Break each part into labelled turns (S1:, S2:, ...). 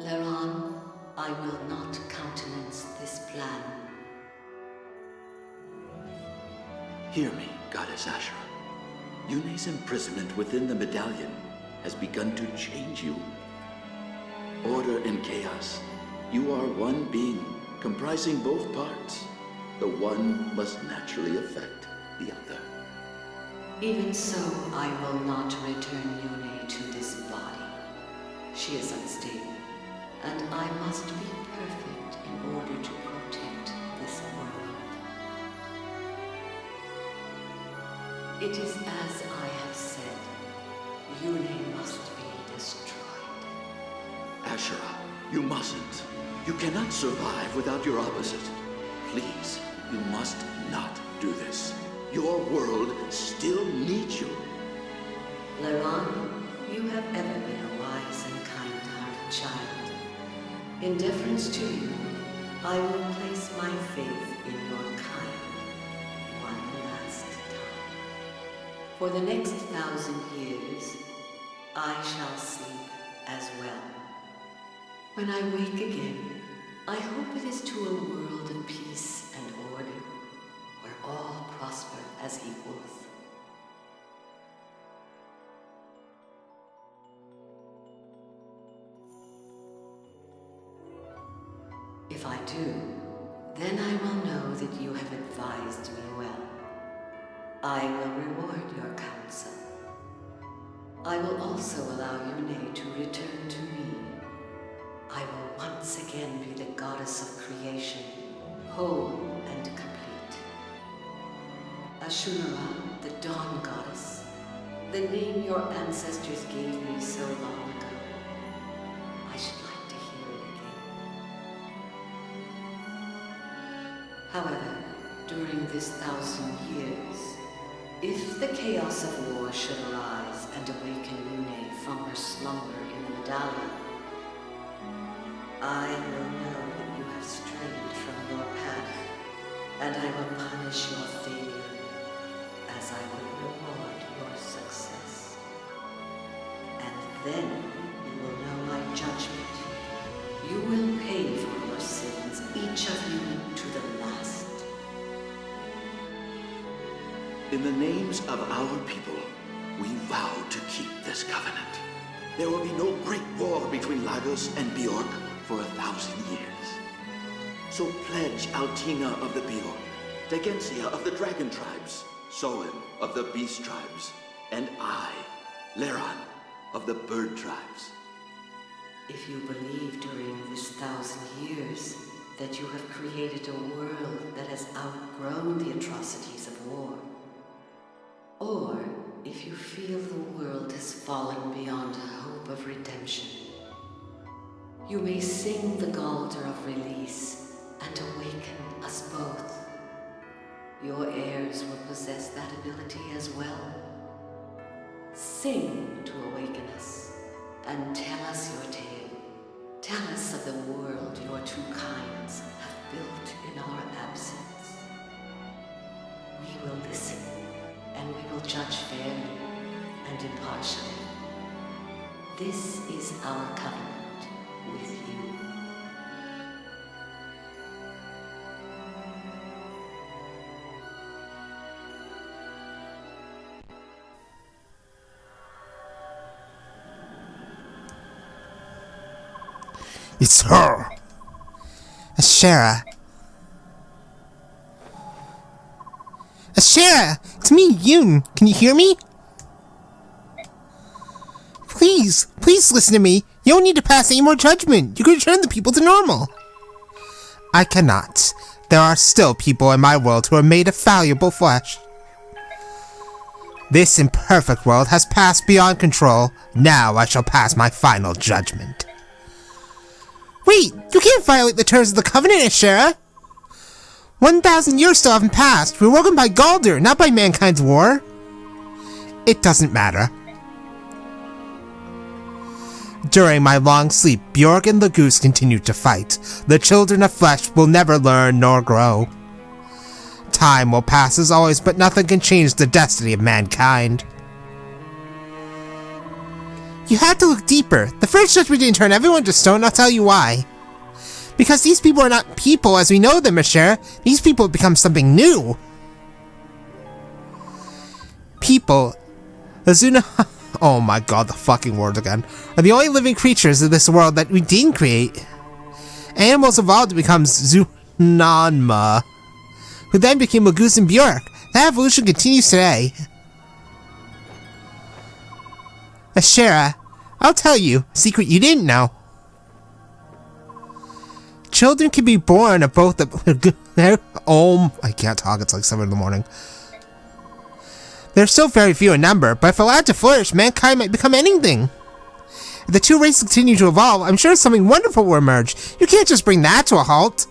S1: Leron, I will not countenance this plan.
S2: Hear me, Goddess Ashera. Yune's imprisonment within the medallion has begun to change you. Order and chaos. You are one being, comprising both parts. The one must naturally affect the other.
S1: Even so, I will not return Yune to this body. She is unstable, and I must be perfect in order to protect this world. It is as I have said. Yune must be destroyed.
S2: Ashera, you mustn't. You cannot survive without your opposite. Please, you must not do this. Your world still needs you.
S1: Leron, you have ever been a wise and kind-hearted child. In deference to you, I will place my faith in your kind one last time. For the next 1,000 years, I shall sleep as well. When I wake again, I hope it is to a world of peace and order, where all prosper as equals. If I do, then I will know that you have advised me well. I will reward your counsel. I will also allow Yune to return to me. I will once again be the goddess of creation, whole and complete. Ashura, the dawn goddess, the name your ancestors gave me so long ago. I should like to hear it again. However, during this 1,000 years, if the chaos of war should arise and awaken Yune from her slumber in the medallion, I will know that you have strayed from your path, and I will punish your failure as I will reward your success. And then you will know my judgment. You will pay for your sins, each of you to the last.
S2: In the names of our people, we vow to keep this covenant. There will be no great war between Lagos and Bjork for 1,000 years. So pledge Altina of the Bjork, Tegensia of the Dragon Tribes, Soen of the Beast Tribes, and I, Leron, of the Bird Tribes.
S1: If you believe during this 1,000 years that you have created a world that has outgrown the atrocities of war, or if you feel the world has fallen beyond hope of redemption, you may sing the Galder of release and awaken us both. Your heirs will possess that ability as well. Sing to awaken us, and tell us your tale. Tell us of the world your two kinds have built in our absence. We will listen, and we will judge fairly and impartially. This is our covenant with you.
S3: It's her! Ashera! Ashera! It's me, Yoon! Can you hear me? Please listen to me! You don't need to pass any more judgment! You can return the people to normal! I cannot. There are still people in my world who are made of valuable flesh. This imperfect world has passed beyond control. Now I shall pass my final judgment. Wait! You can't violate the terms of the Covenant, Ashera! 1,000 years still haven't passed. We're welcomed by Galder, not by mankind's war. It doesn't matter. During my long sleep, Bjork and Lagoose continued to fight. The children of flesh will never learn nor grow. Time will pass as always, but nothing can change the destiny of mankind. You have to look deeper. The first judgment didn't turn everyone to stone, I'll tell you why. Because these people are not people as we know them, Ashera. These people have become something new. People, Azuna, oh my god, the fucking words again, are the only living creatures of this world that we didn't create. Animals evolved to become Zunanma, who then became Magus and Bjork. That evolution continues today. Ashera, I'll tell you a secret you didn't know. Children can be born of both the I can't talk, it's like 7 in the morning. They're still very few in number, but if allowed to flourish, mankind might become anything. If the two races continue to evolve, I'm sure something wonderful will emerge. You can't just bring that to a halt.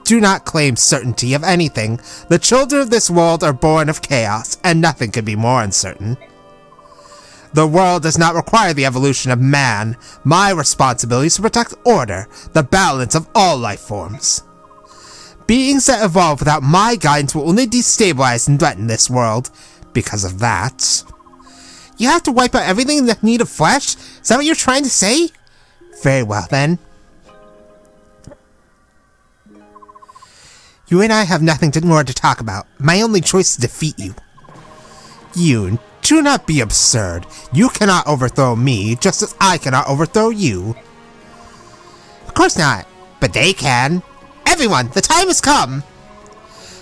S3: Do not claim certainty of anything. The children of this world are born of chaos, and nothing could be more uncertain. The world does not require the evolution of man. My responsibility is to protect order, the balance of all life forms. Beings that evolve without my guidance will only destabilize and threaten this world. Because of that, you have to wipe out everything in the need of flesh? Is that what you're trying to say? Very well then. You and I have nothing more to talk about. My only choice is to defeat you. You, do not be absurd. You cannot overthrow me, just as I cannot overthrow you. Of course not, but they can. Everyone, the time has come.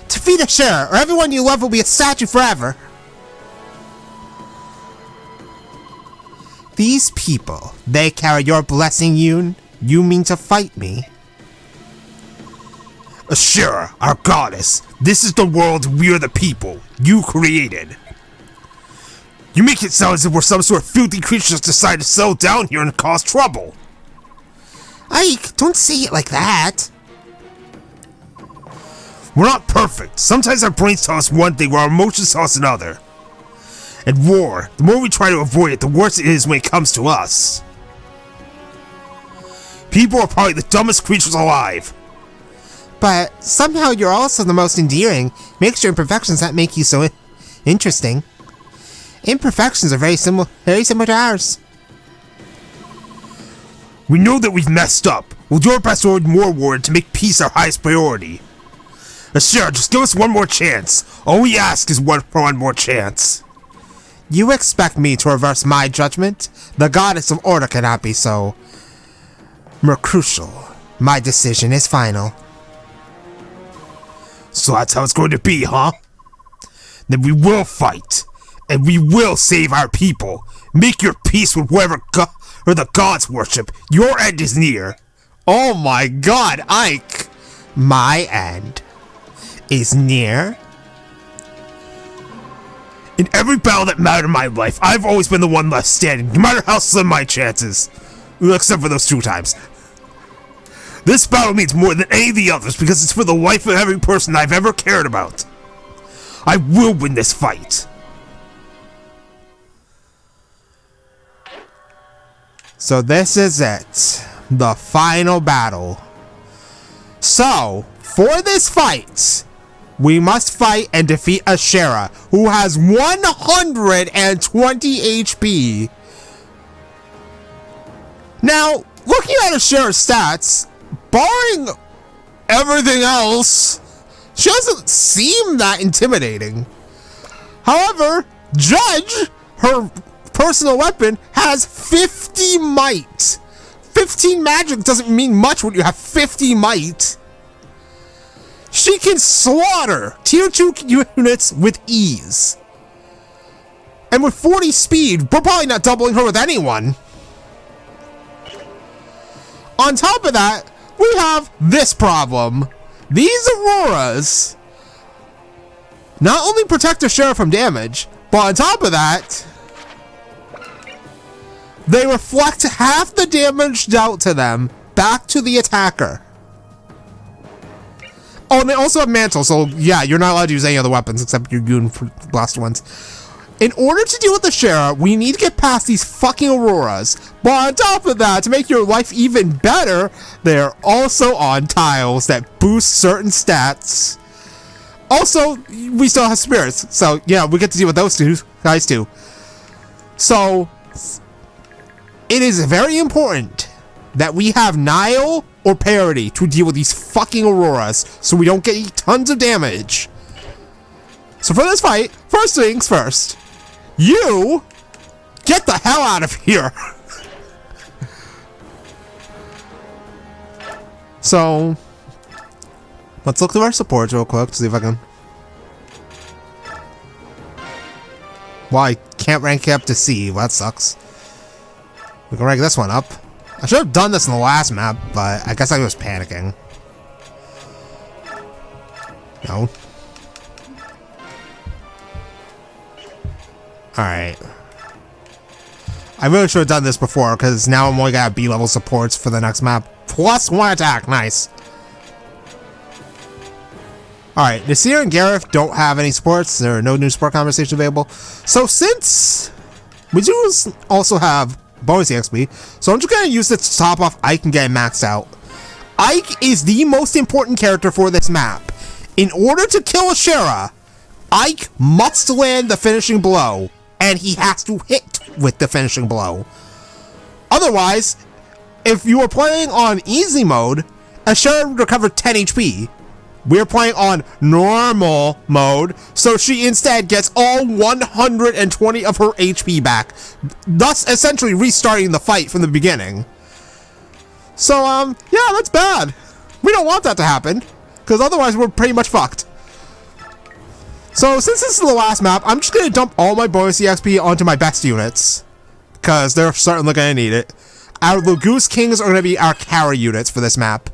S3: Defeat Ashera, or everyone you love will be a statue forever. These people, they carry your blessing, Yoon. You mean to fight me?
S4: Ashera, our goddess, this is the world we're the people. You created. You make it sound as if we're some sort of filthy creatures decided to settle down here and cause trouble.
S3: Ike, don't say it like that.
S4: We're not perfect. Sometimes our brains tell us one thing while our emotions tell us another. And war, the more we try to avoid it, the worse it is when it comes to us. People are probably the dumbest creatures alive.
S3: But somehow you're also the most endearing. Makes your imperfections that make you so interesting. Imperfections are very similar to ours.
S4: We know that we've messed up. We'll do our best to avoid more war and to make peace our highest priority. Ashera, just give us one more chance. All we ask is one more chance.
S3: You expect me to reverse my judgment? The goddess of order cannot be so crucial. My decision is final.
S4: So that's how it's going to be, huh? Then we will fight. And we will save our people. Make your peace with whoever the gods worship. Your end is near.
S3: Oh my god, Ike! My end is near?
S4: In every battle that mattered in my life, I've always been the one left standing, no matter how slim my chances. Except for those 2 times. This battle means more than any of the others because it's for the life of every person I've ever cared about. I will win this fight.
S3: So this is it. The final battle. So, for this fight, we must fight and defeat Ashera, who has 120 HP. Now, looking at Ashera's stats, barring everything else, she doesn't seem that intimidating. However, Judge, her personal weapon, has 50 might. 15 magic doesn't mean much when you have 50 might. She can slaughter tier 2 units with ease. And with 40 speed, we're probably not doubling her with anyone. On top of that, we have this problem. These auroras not only protect Ashera from damage, but on top of that, they reflect half the damage dealt to them back to the attacker. Oh, and they also have mantle, so yeah, you're not allowed to use any other weapons except your goon blaster ones. In order to deal with Ashera, we need to get past these fucking auroras. But on top of that, to make your life even better, they're also on tiles that boost certain stats. Also, we still have spirits, so yeah, we get to deal with those two guys too. So, it is very important that we have Nile or Parody to deal with these fucking Auroras so we don't get tons of damage. So for this fight, first things first, you get the hell out of here. So let's look through our supports real quick to see if I can. Well, I can't rank it up to C. Well, that sucks. We can rank this one up. I should have done this in the last map, but I guess I was panicking. No. Alright. I really should have done this before, because now I'm only got B-level supports for the next map. Plus 1 attack. Nice. Alright, Nasir and Gareth don't have any supports. There are no new support conversations available. So since we do also have bonus EXP, so I'm just going to use this to top off Ike and get him maxed out. Ike is the most important character for this map. In order to kill Ashera, Ike must land the finishing blow, and he has to hit with the finishing blow. Otherwise, if you are playing on easy mode, Ashera would recover 10 HP. We're playing on normal mode, so she instead gets all 120 of her HP back, thus essentially restarting the fight from the beginning. So, yeah, that's bad. We don't want that to happen, because otherwise we're pretty much fucked. So, since this is the last map, I'm just going to dump all my bonus EXP onto my best units, because they're certainly going to need it. Our Lagoose Kings are going to be our carry units for this map.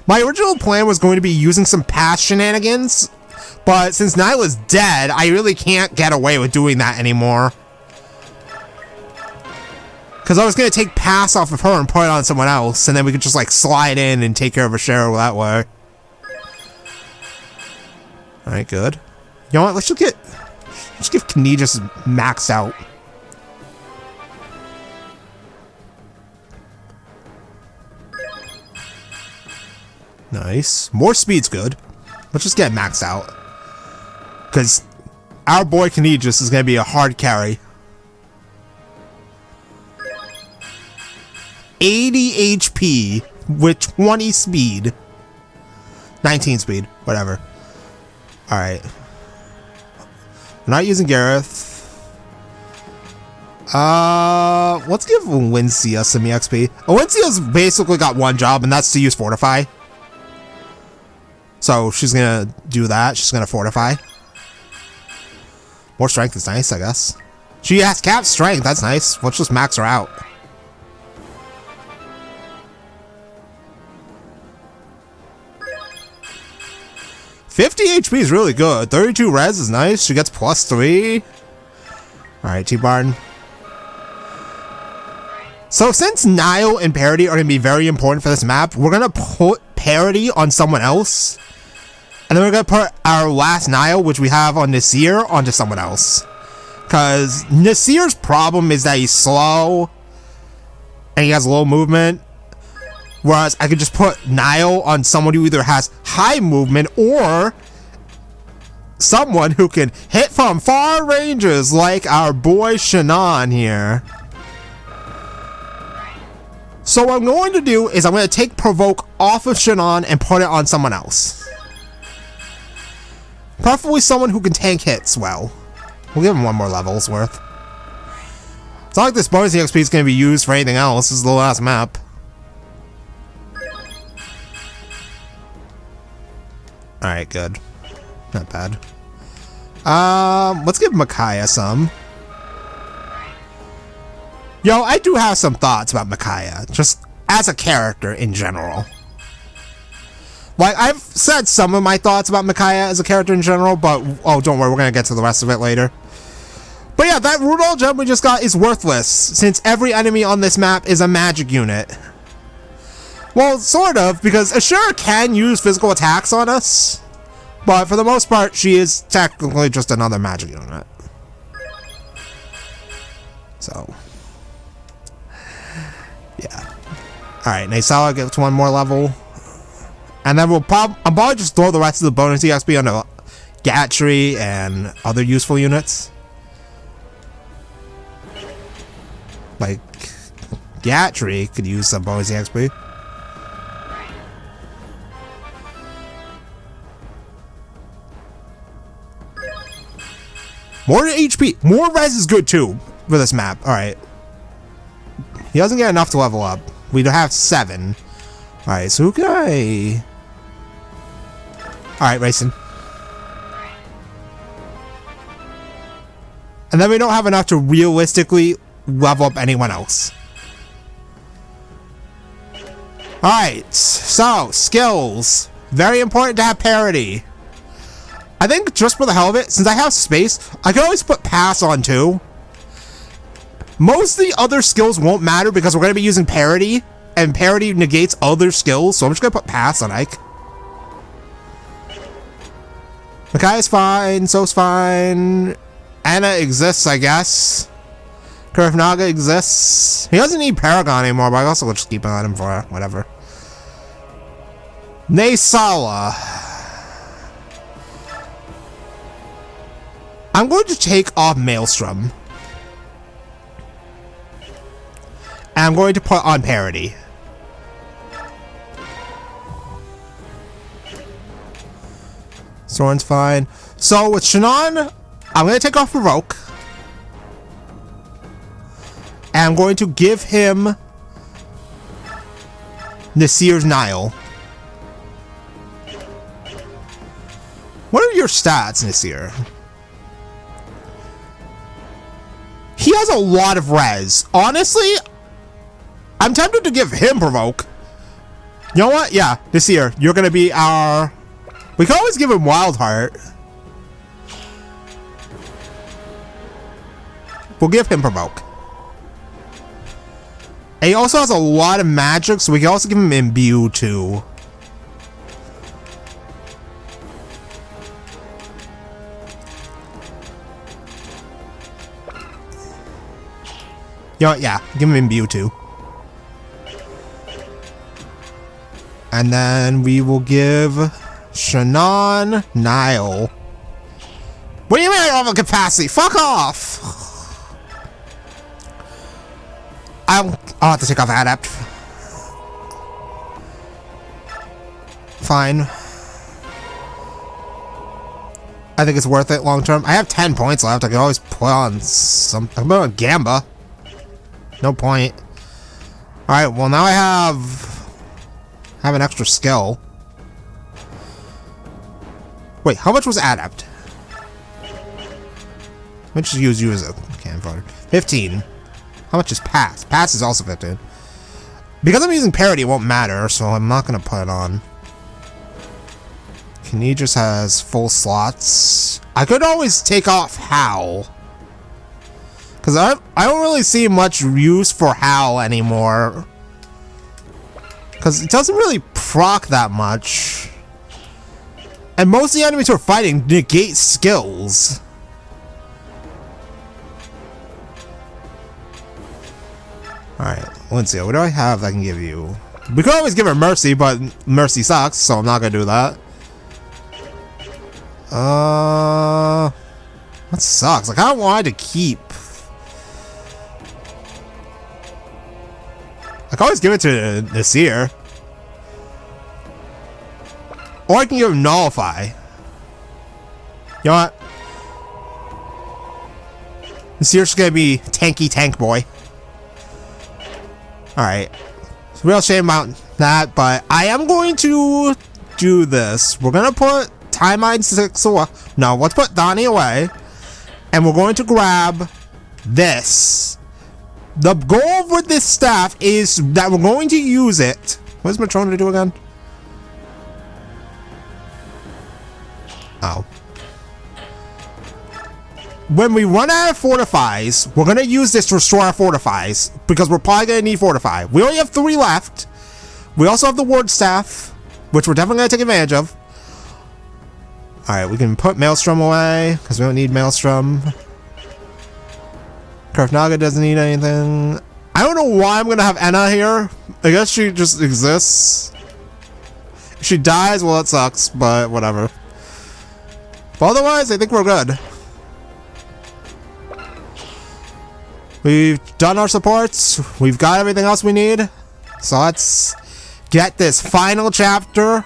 S3: My original plan was going to be using some past shenanigans, but since Nyla's dead, I really can't get away with doing that anymore. Because I was going to take pass off of her and put it on someone else, and then we could just like slide in and take care of Ashera that way. Alright, good. You know what, let's just give Canegis maxed out. Nice. More speed's good. Let's just get maxed out. Because our boy Canegis is going to be a hard carry. 80 HP with 20 speed. 19 speed. Whatever. Alright. I'm not using Gareth. Let's give Wincia some EXP. Wincia's basically got one job, and that's to use Fortify. So she's gonna do that. She's gonna fortify. More strength is nice, I guess. She has cap strength. That's nice. Let's just max her out. $50 HP is really good. 32 res is nice. She gets +3. Alright, T-Barn. So since Nile and Parody are going to be very important for this map, we're going to put Parody on someone else. And then we're going to put our last Nile, which we have on Nasir, onto someone else. Because Nasir's problem is that he's slow. And he has low movement. Whereas I could just put Nile on someone who either has high movement or someone who can hit from far ranges like our boy Shannon here. So what I'm going to do is I'm going to take Provoke off of Shannon and put it on someone else. Preferably someone who can tank hits well. We'll give him one more level's worth. It's not like this bonus EXP is going to be used for anything else. This is the last map. Alright, good. Not bad. Let's give Micaiah some. Yo, I do have some thoughts about Micaiah, just as a character in general. Like, I've said some of my thoughts about Micaiah as a character in general, but, oh, don't worry, we're gonna get to the rest of it later. But yeah, that Rudolph gem we just got is worthless, since every enemy on this map is a magic unit. Well, sort of, because Ashura can use physical attacks on us, but for the most part, she is technically just another magic unit. So, yeah. Alright, Naisala gets one more level. And then I'll probably just throw the rest of the bonus EXP onto Gatry and other useful units. Like Gatry could use some bonus XP. More HP. More res is good too for this map. Alright. He doesn't get enough to level up. We have 7. Alright, so who can I... Alright, racing. And then we don't have enough to realistically level up anyone else. Alright, so, skills. Very important to have parity. I think just for the hell of it, since I have space, I can always put pass on too. Most of the other skills won't matter because we're going to be using parity, and parity negates other skills, so I'm just going to put pass on Ike. Makai is fine, so's fine. Anna exists, I guess. Kurifnaga exists. He doesn't need Paragon anymore, but I also will just keep on him for whatever. Naysala. I'm going to take off Maelstrom. And I'm going to put on parity. Soren's fine. So with Shannon, I'm going to take off Provoke. And I'm going to give him Nasir's Nile. What are your stats, Nasir? He has a lot of res. Honestly, I'm tempted to give him Provoke. You know what? Yeah, Nasir, you're going to be our... We can always give him Wild Heart. We'll give him Provoke. And he also has a lot of magic, so we can also give him Imbue too. You know what? Yeah, give him Imbue too. And then we will give Shannon Nile. What do you mean I don't have a capacity? Fuck off! I'll have to take off Adept. Fine. I think it's worth it long term. I have 10 points left. I can always put on some. I can put on Gamba. No point. Alright, well now I have an extra skill. Wait, how much was Adept? How much did you use a cannon fodder? 15. How much is Pass? Pass is also 15. Because I'm using parity, it won't matter, so I'm not gonna put it on. Kenidris has full slots. I could always take off Howl. Because I don't really see much use for Howl anymore. Because it doesn't really proc that much. And most of the enemies we're fighting negate skills. Alright, let's see. What do I have that I can give you? We could always give her Mercy, but Mercy sucks, so I'm not gonna do that. That sucks. Like, I don't want to keep. I can always give it to Nasir. Or I can give him Nullify. You know what? Nasir's gonna be tanky tank boy. Alright. It's a real shame about that, but I am going to do this. We're gonna put Time Mine 6 away. No, let's put Donnie away. And we're going to grab this. The goal with this staff is that we're going to use it. What is Matrona to do again? Oh. When we run out of fortifies, we're going to use this to restore our fortifies. Because we're probably going to need fortify. We only have 3 left. We also have the ward staff, which we're definitely going to take advantage of. Alright, we can put Maelstrom away, because we don't need Maelstrom. Kurifnaga doesn't need anything. I don't know why I'm going to have Enna here. I guess she just exists. If she dies, well, it sucks, but whatever. But otherwise, I think we're good. We've done our supports. We've got everything else we need. So let's get this final chapter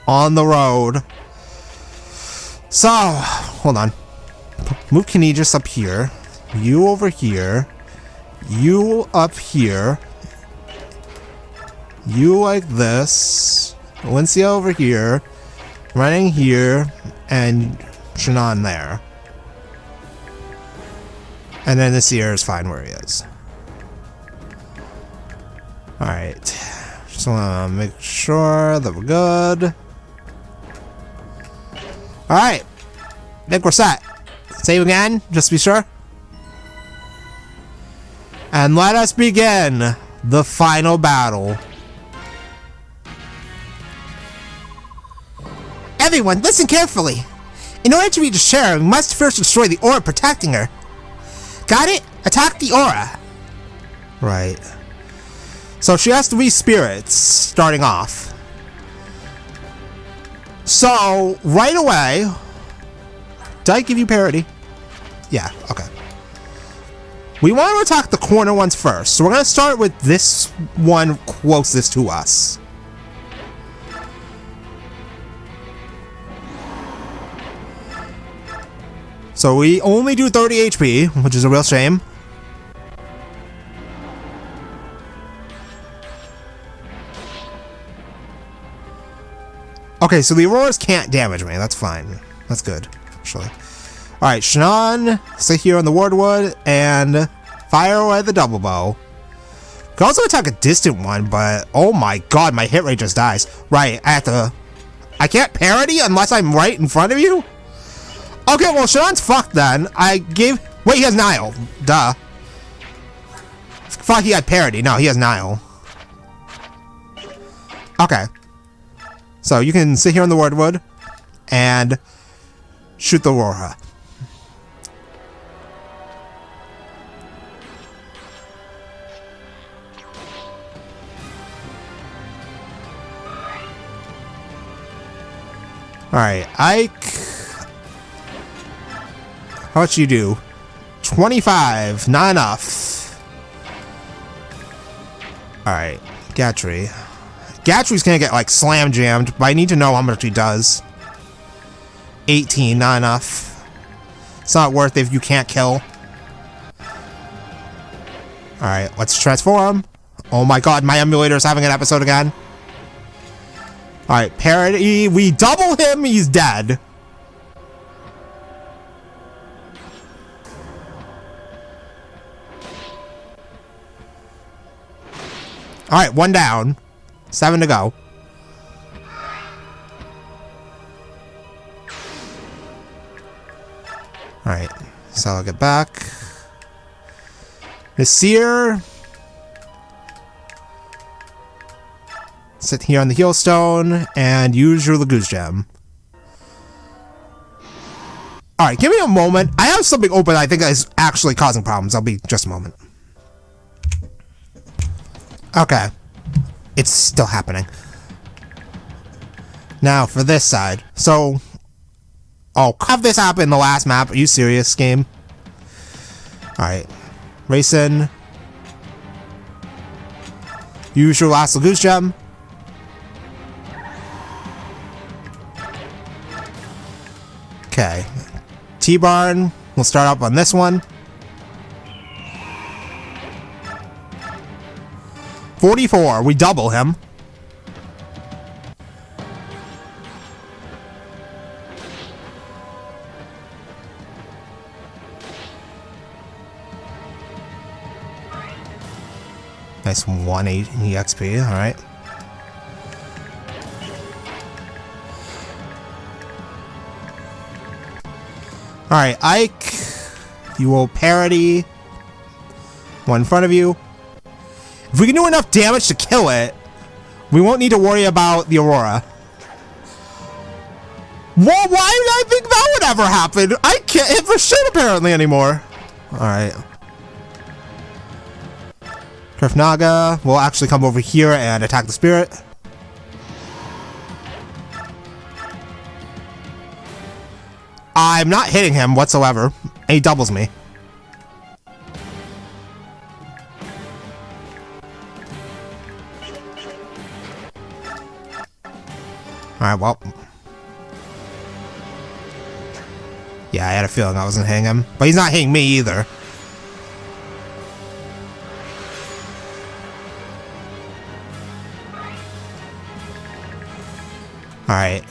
S3: on the road. So, hold on. Move Canegis up here. You over here. You up here. You like this. Valencia over here. Running here. And Shannon there. And then the Seer is fine where he is. Alright. Just want to make sure that we're good. Alright. I think we're set. Save again, just to be sure. And let us begin the final battle. Everyone, listen carefully. In order to reach Shara, we must first destroy the aura protecting her. Got it? Attack the aura. Right. So she has 3 spirits starting off. So, right away... Did I give you parity? Yeah, okay. We want to attack the corner ones first. So we're going to start with this one closest to us. So we only do 30 HP, which is a real shame. Okay, so the Auroras can't damage me. That's fine. That's good, actually. Alright, Shannon, sit here on the Wardwood, and fire away the double bow. Can also attack a distant one, but oh my god, my hit rate just dies. Right, I can't parry unless I'm right in front of you? Okay, well, Shannon's fucked then. Wait, he has Nile. Duh. Thought he had parity. No, he has Nile. Okay. So you can sit here on the Wordwood and shoot the Aurora. Alright, Ike. How much you do? 25. Not enough. Alright, Gatry. Gatry's gonna get, like, slam jammed, but I need to know how much he does. 18. Not enough. It's not worth it if you can't kill. Alright, let's transform. Oh my god, my emulator's having an episode again. Alright, parity. We double him, he's dead. Alright, 1 down. 7 to go. Alright, so I'll get back. Nasir. Sit here on the heal stone and use your Lagoose Gem. Alright, give me a moment. I have something open I think is actually causing problems. I'll be just a moment. Okay. It's still happening. Now, for this side. So... Oh, have this happen in the last map. Are you serious, game? Alright. Racing. Use your last Lagoose Gem. Okay. T-Barn. We'll start up on this one. 44. We double him. Nice 180 EXP. All right. All right, Ike. You will parry one in front of you. If we can do enough damage to kill it, we won't need to worry about the Aurora. Well, why did I think that would ever happen? I can't hit for shit apparently anymore. Alright. Krifnaga will actually come over here and attack the spirit. I'm not hitting him whatsoever. And he doubles me. Alright, well. Yeah, I had a feeling I was gonna hang him. But he's not hitting me either. Alright.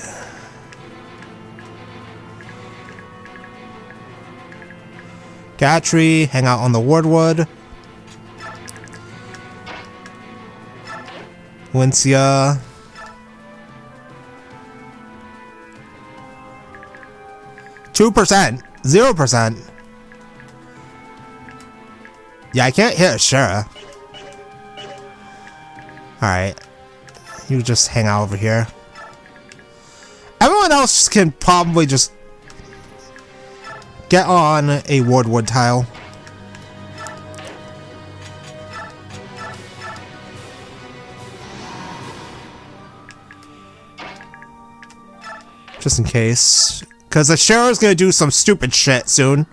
S3: Gatry, hang out on the Wardwood. Wincia. %, 0%. Yeah, I can't hit Ashura. Alright. You just hang out over here. Everyone else can probably just get on a Wardwood tile. Just in case. Because the Ashura's gonna do some stupid shit soon.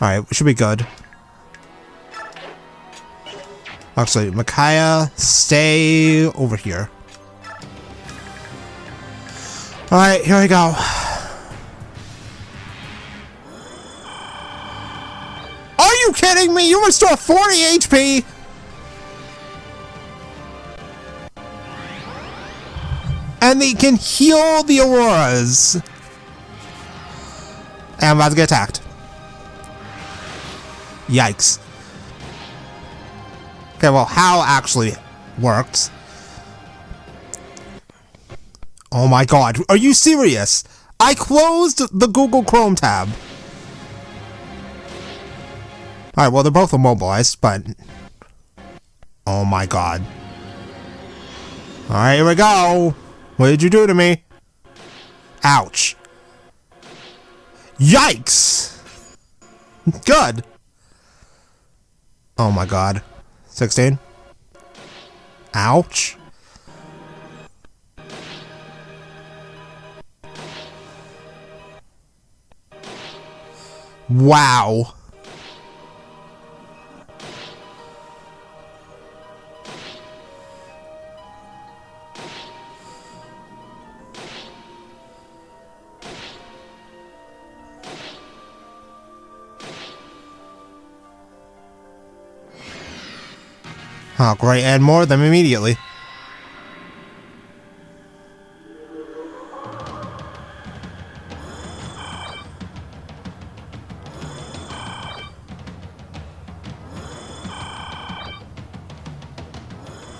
S3: Alright, we should be good. Actually, Micaiah, stay over here. Alright, here we go. Are you kidding me? You restore 40 HP? And they can heal the Auroras. And I'm about to get attacked. Yikes. Okay, well, how actually worked. Oh my god, are you serious? I closed the Google Chrome tab. Alright, well, they're both immobilized, but... Oh my god. Alright, here we go. What did you do to me? Ouch. Yikes! Good. Oh my god. 16. Ouch. Wow. Oh, great, and more of them immediately.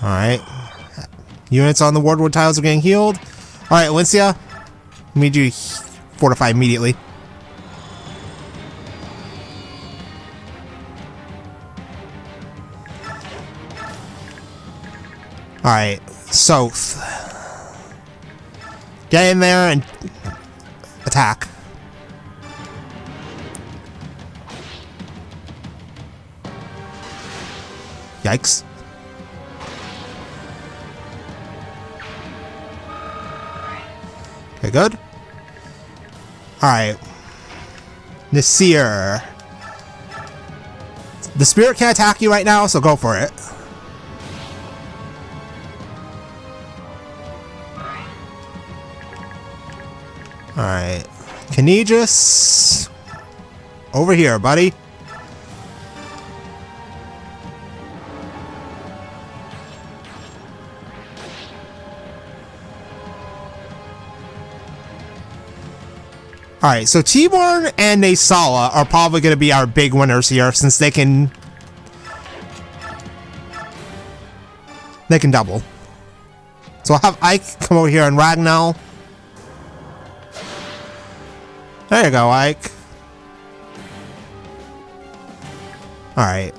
S3: Alright. Units on the Wardwood tiles are getting healed. Alright, Alicia, we need you to fortify immediately. Alright, Soth. Get in there and attack. Yikes. Okay, good. Alright. Nasir. The spirit can't attack you right now, so go for it. Alright. Canegis. Over here, buddy. Alright, so T-Born and Nasala are probably going to be our big winners here, since they can double. So I'll have Ike come over here and Ragnall. There you go, Ike. Alright.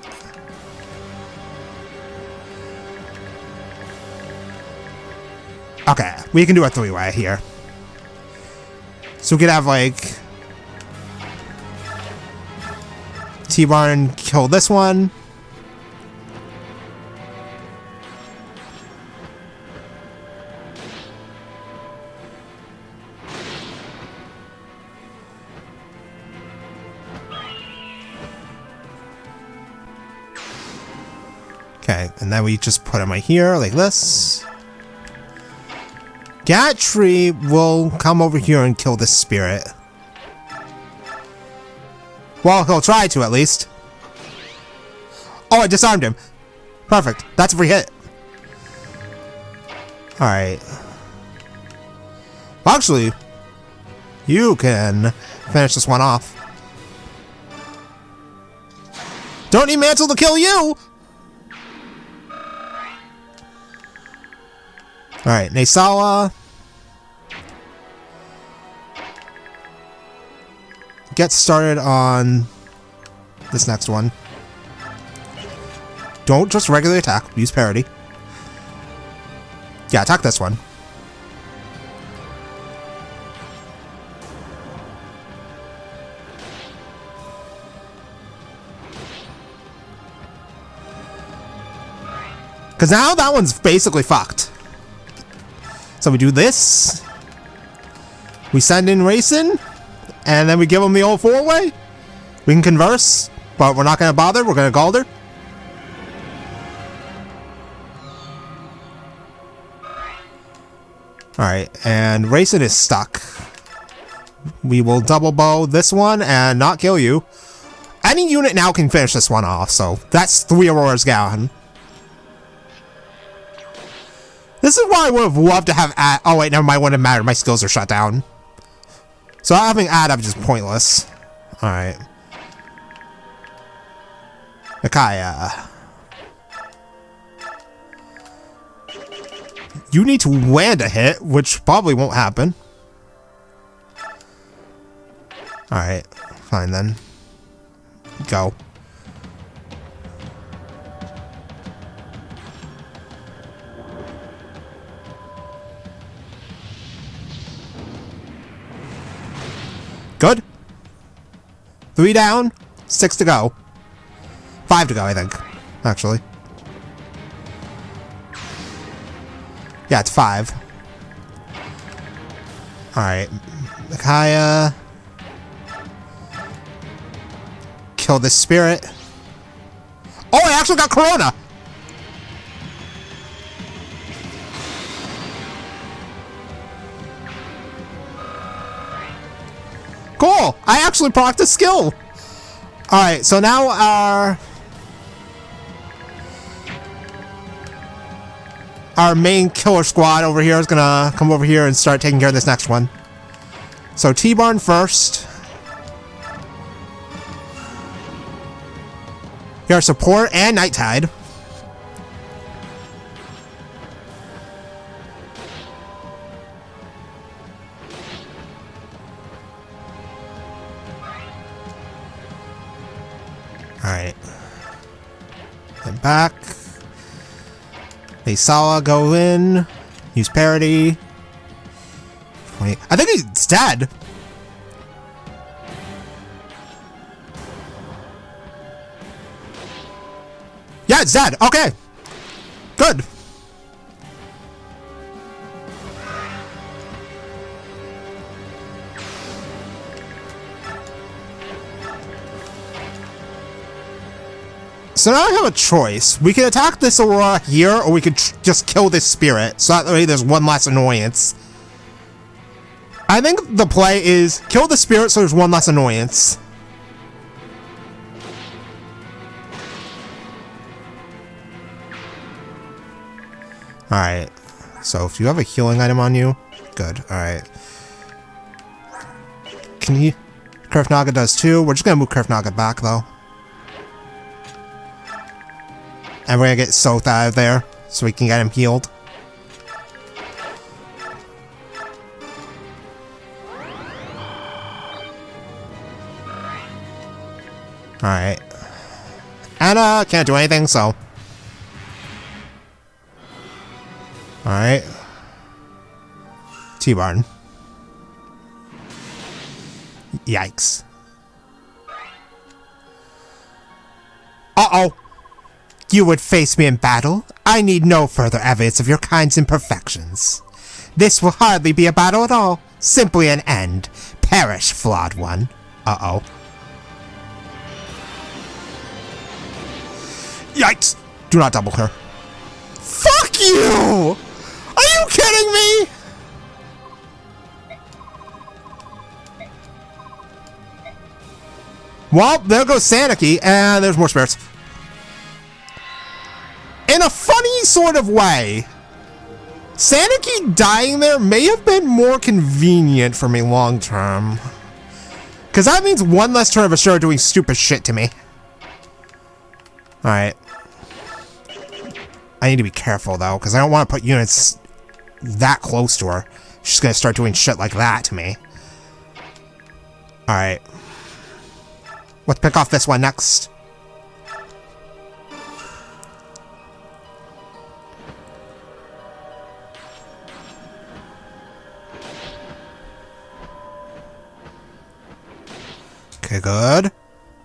S3: Okay, we can do a three-way here. So we could have, like, T-Barn kill this one. Okay, and then we just put him right here, like this. Gatry will come over here and kill this spirit. Well, he'll try to, at least. Oh, I disarmed him. Perfect. That's a free hit. Alright. Well, actually, you can finish this one off. Don't need Mantle to kill you! Alright, Nesawa. Get started on this next one. Don't just regularly attack, use parity. Yeah, attack this one. Because now that one's basically fucked. So we do this. We send in Racing. And then we give him the old four-way. We can converse, but we're not going to bother. We're going to Galder. Alright, and Racing is stuck. We will double bow this one and not kill you. Any unit now can finish this one off, so that's 3 Auroras gone. This is why I would have loved to have oh wait, never mind, it wouldn't matter. My skills are shut down. So having add up is just pointless. Alright. Micaiah. You need to land a hit, which probably won't happen. Alright, fine then. Go. Good. 3 down, 6 to go. 5 to go, I think, actually. Yeah, it's 5. Alright. Micaiah. Kill this spirit. Oh, I actually got Corona! Cool! I actually procced a skill! Alright, so now our main killer squad over here is gonna come over here and start taking care of this next one. So T-Barn first. Here are support and Night Tide. Alright. Then back. Nesawa go in. Use parity. 20. I think he's dead. Yeah, it's dead. Okay. Good. So now I have a choice. We can attack this Aurora here, or we could just kill this spirit, so that way there's one less annoyance. I think the play is kill the spirit so there's one less annoyance. Alright. So if you have a healing item on you, good. Alright. Can you... Kurfnaga does too. We're just gonna move Kurfnaga back though. And we're gonna get Soth out of there, so we can get him healed. Alright. Anna can't do anything, so... Alright. T-Barn. Yikes. Uh-oh! You would face me in battle? I need no further evidence of your kind's imperfections. This will hardly be a battle at all. Simply an end. Perish, flawed one. Uh-oh. Yikes! Do not double her. Fuck you! Are you kidding me? Well, there goes Saniki, and there's more spirits. In a funny sort of way, Saniki dying there may have been more convenient for me long term. Because that means one less turn of Ashura doing stupid shit to me. Alright. I need to be careful, though, because I don't want to put units that close to her. She's going to start doing shit like that to me. Alright. Let's pick off this one next. Okay, good.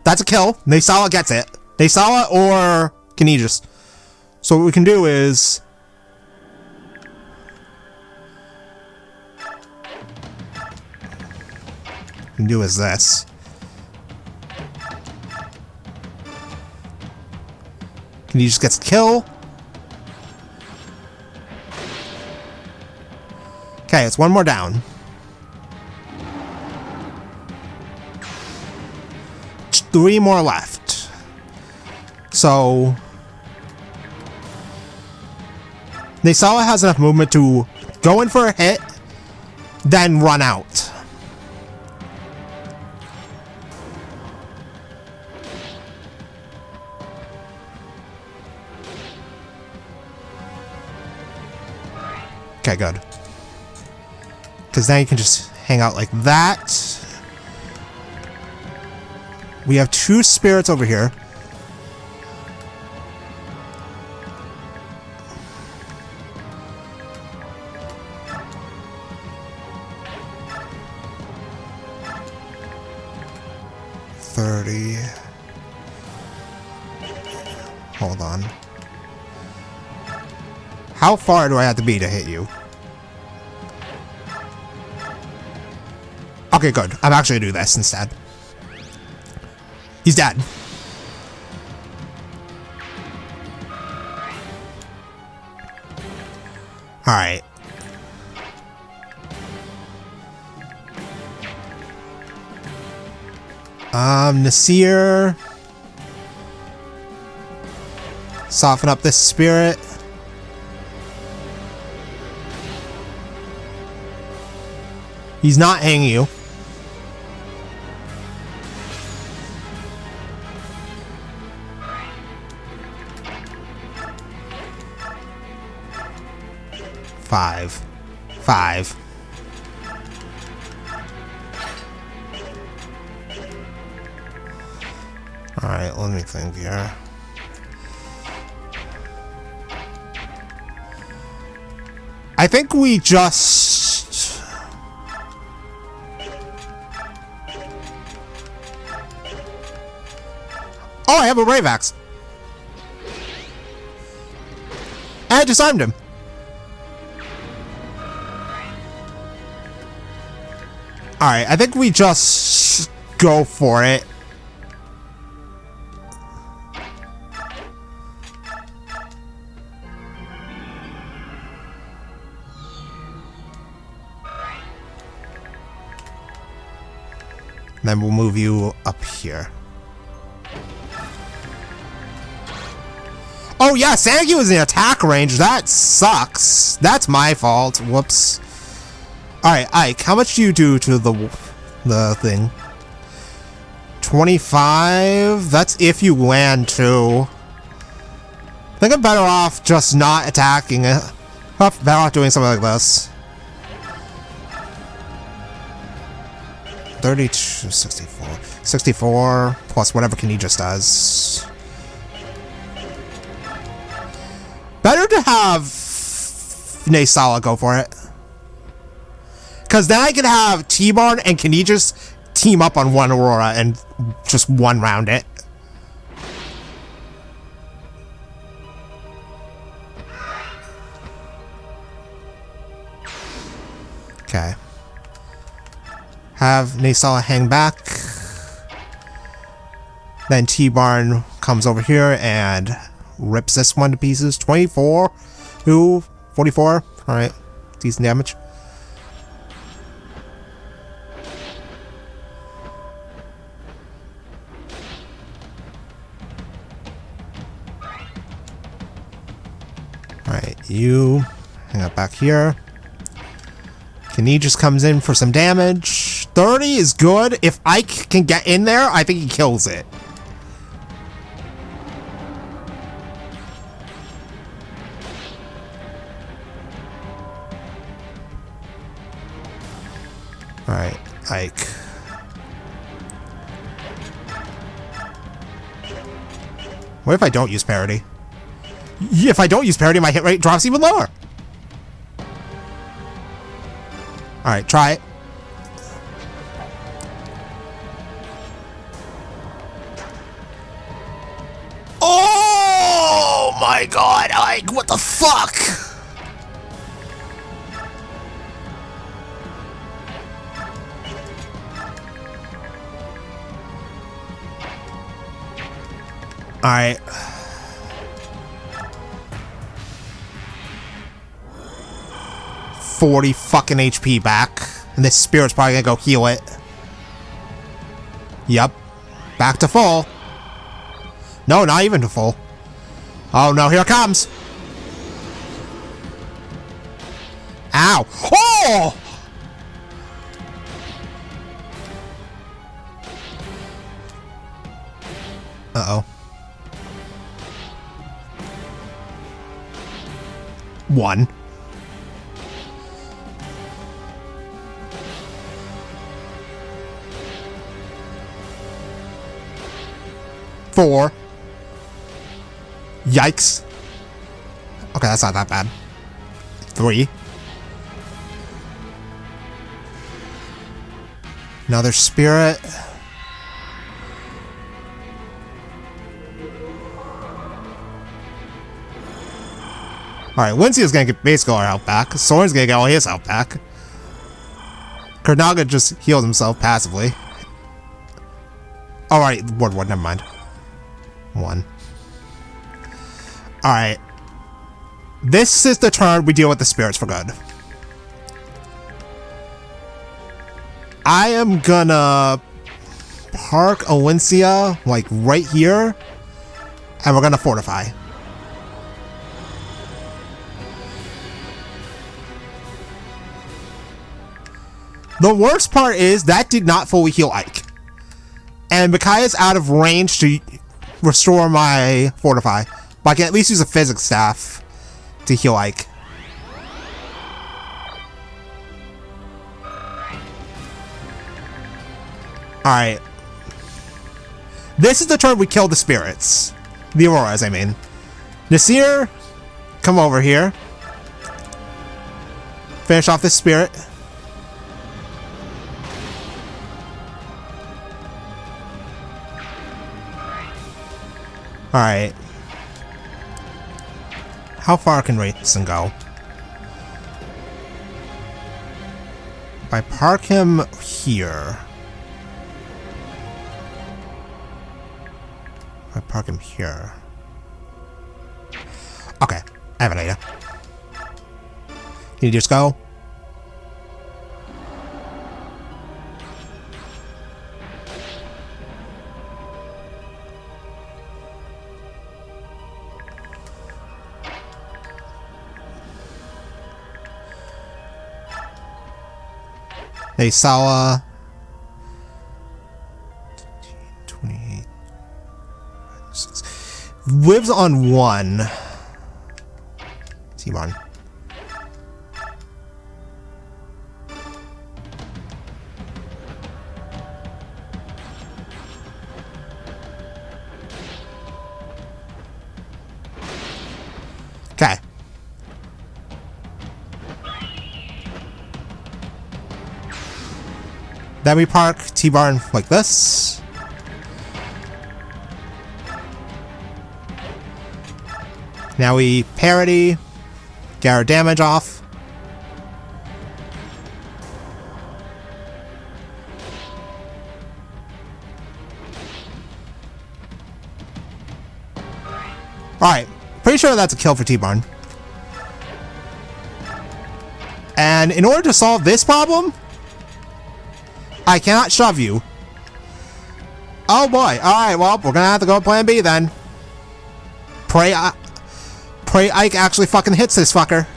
S3: That's a kill. Naysala gets it. Naysala or Canegis. So what we can do is... this. Canegis gets a kill. Okay, it's one more down. Three more left. So Naysala has enough movement to go in for a hit, then run out. Okay, good. Because now you can just hang out like that. We have two spirits over here. Hold on. How far do I have to be to hit you? Okay, good. I'm actually gonna do this instead. He's dead. Alright. Nasir. Soften up this spirit. He's not hanging you. Five. Alright, let me think here. I think we just... Oh, I have a Brave Axe. I disarmed him. Alright, I think we just go for it. Then we'll move you up here. Oh yeah, Sangu was in attack range. That sucks. That's my fault. Whoops. Alright, Ike, how much do you do to the thing? 25? That's if you land too. I think I'm better off just not attacking it. Better off doing something like this. 32, 64. 64 plus whatever Canegis does. Better to have Naysala go for it. Because then I can have T-Barn and Canegis team up on one Aurora and just one round it. Okay. Have Naysala hang back. Then T-Barn comes over here and rips this one to pieces. 24. Ooh, 44. Alright. Decent damage. Alright, you hang out back here. Kenny just comes in for some damage. 30 is good. If Ike can get in there, I think he kills it. Alright, Ike. What if I don't use parity? If I don't use parity, my hit rate drops even lower. Alright, try it. Oh my god, Ike, what the fuck? Alright. $40 fucking HP back. And this spirit's probably gonna go heal it. Yep. Back to full. No, not even to full. Oh no, here it comes. Ow. Oh! Uh-oh. 1. Four. Yikes. Okay, that's not that bad. 3. Another spirit. Alright, Wincia's gonna get basically our health back. Soren's gonna get all his health back. Kurnaga just healed himself passively. Alright, ward 1, never mind. 1. Alright. This is the turn we deal with the spirits for good. I am gonna park Alencia, like, right here. And we're gonna fortify. The worst part is that did not fully heal Ike. And Micaiah's out of range to restore my fortify. But I can at least use a physics staff to heal Ike. Alright. This is the turn we kill the spirits. The Auroras, I mean. Nasir, come over here. Finish off this spirit. Alright. How far can Rayson go? If I park him here. If I park him here. Okay, I have an idea. Can you just go? Hey, Sawa. 28. Lives on 1. T1. Okay. Then we park T-Barn like this. Now we parity, get our damage off. Alright, pretty sure that's a kill for T-Barn. And in order to solve this problem, I cannot shove you. Oh boy. Alright, well, we're gonna have to go plan B then. Pray Pray Ike actually fucking hits this fucker.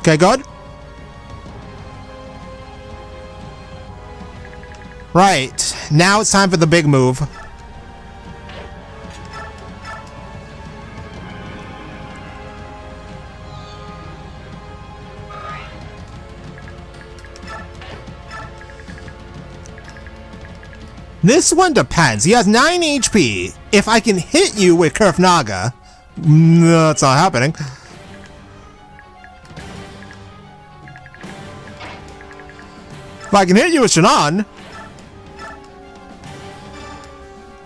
S3: Okay, good. Right, now it's time for the big move. This one depends. He has 9 HP. If I can hit you with Curve Naga, no, that's not happening. If I can hit you with Shannon,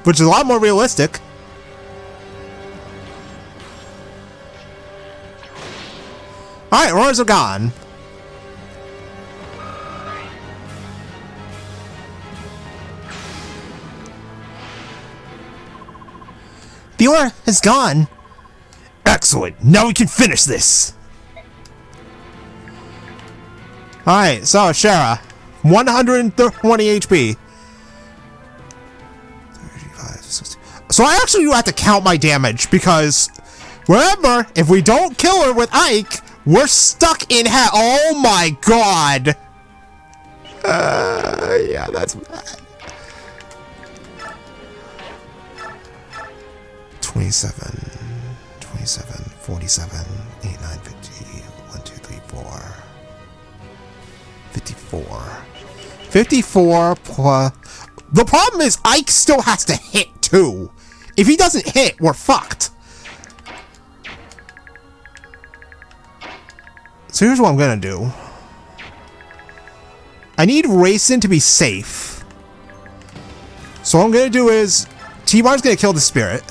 S3: which is a lot more realistic. Alright, roars are gone. The aura is gone.
S4: Excellent. Now we can finish this.
S3: Alright, so Shara, 120 HP. 35, 60. So I actually do have to count my damage because, remember, if we don't kill her with Ike, we're stuck in hell. Oh my god. Yeah, that's bad. 27, 47, 8, 9, 50, 1, 2, 3, 4. 54. 54 plus... The problem is Ike still has to hit too. If he doesn't hit, we're fucked. So here's what I'm gonna do. I need Racing to be safe. So what I'm gonna do is... T-Bar's gonna kill the spirit.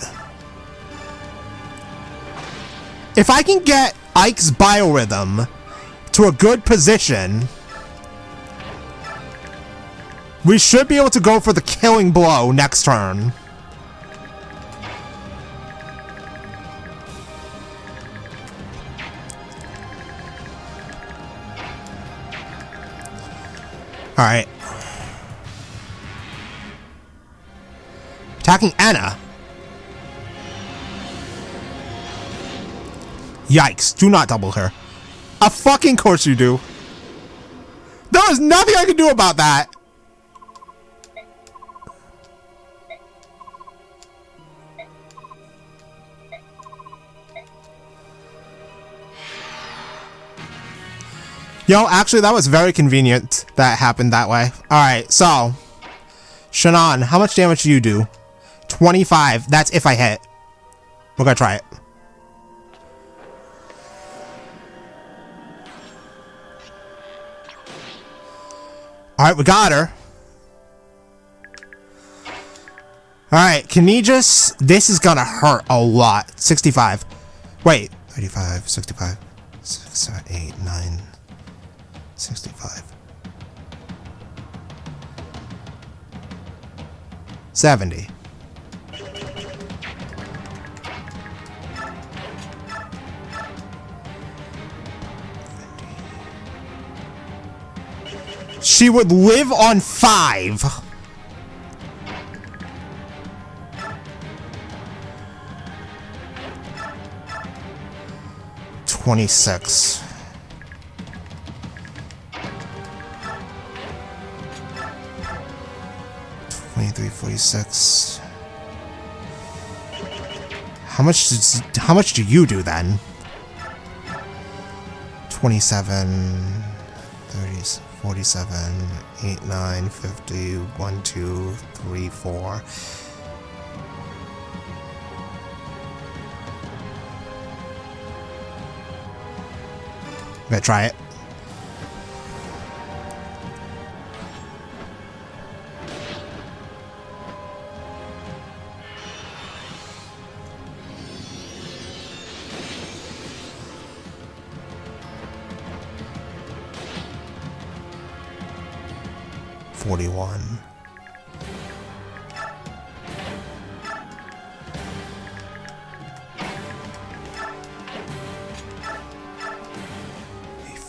S3: If I can get Ike's biorhythm to a good position, we should be able to go for the killing blow next turn. Alright. Attacking Anna. Yikes, do not double her. A fucking course you do. There is nothing I can do about that. Yo, actually, that was very convenient that happened that way. Alright, so. Shannon, how much damage do you do? 25. That's if I hit. We're gonna try it. Alright, we got her. Alright, can you just... This is gonna hurt a lot. 65. Wait. 35, 65, 6, 7, 8, 9, 65. 70. She would live on 5. $26. $23.46. How much do you do then? 27, 30, 47, 8, 9, 50, 1, 2, 3, 4. I'm gonna try it. $41.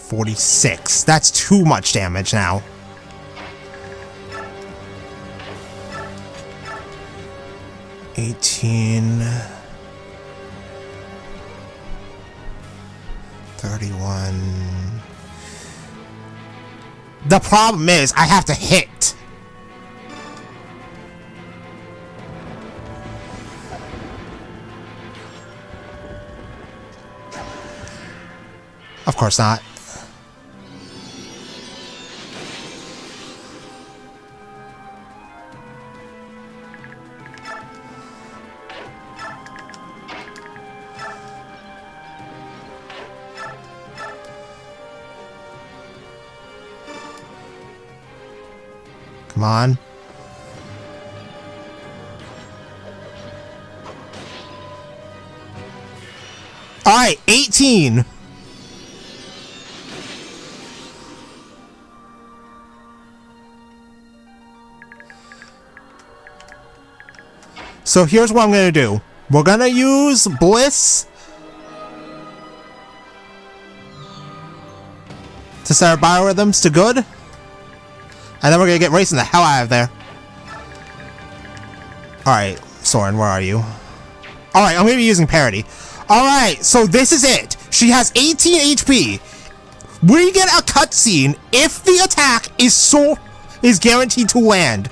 S3: $46. That's too much damage now. $18, 18. 31. The problem is, I have to hit. Of course not. Come on. Alright, 18. So here's what I'm gonna do. We're gonna use Bliss to set our biorhythms to good. And then we're gonna get racing the hell out of there. Alright, Soren, where are you? Alright, I'm gonna be using parity. Alright, so this is it. She has 18 HP. We get a cutscene if the attack is guaranteed to land.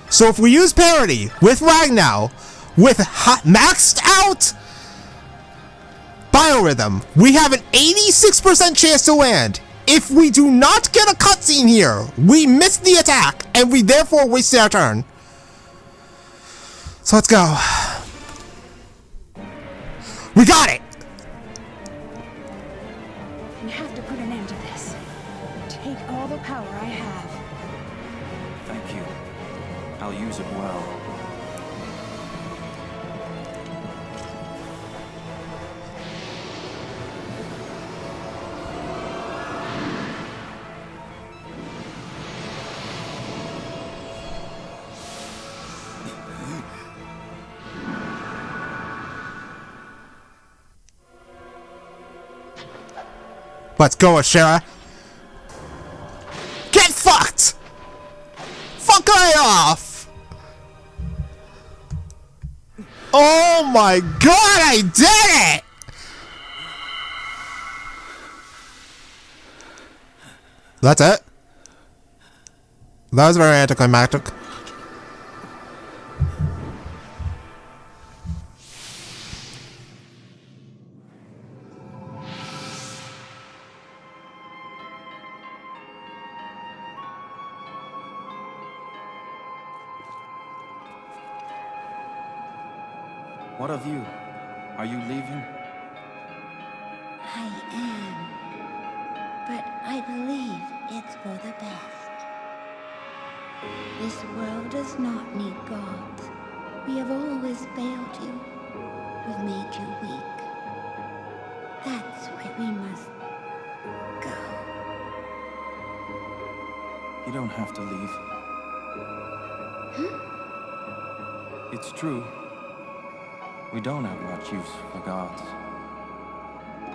S3: So if we use parity with Ragnar, with maxed out biorhythm, we have an 86% chance to land. If we do not get a cutscene here, we miss the attack, and we therefore waste our turn. So let's go. We got it!
S5: We have to put an end to this. Take all the power I have.
S6: Thank you. I'll use it well.
S3: Let's go, Ashera. Get fucked! Fuck I off! Oh my god, I did it! That's it? That was very anticlimactic.
S6: What of you? Are you leaving?
S7: I am. But I believe it's for the best. This world does not need gods. We have always failed you. We've made you weak. That's why we must go.
S6: You don't have to leave. It's true. We don't have much use for gods.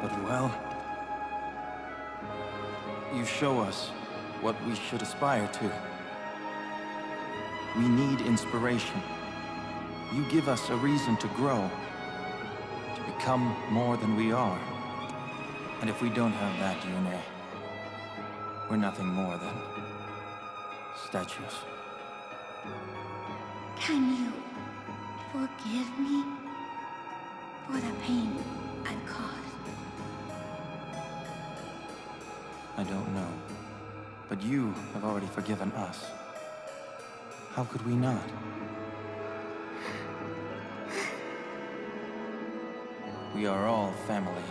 S6: But well, you show us what we should aspire to. We need inspiration. You give us a reason to grow, to become more than we are. And if we don't have that, Yune, we're nothing more than statues.
S7: Can you forgive me for the pain I've caused?
S6: I don't know. But you have already forgiven us. How could we not? We are all family.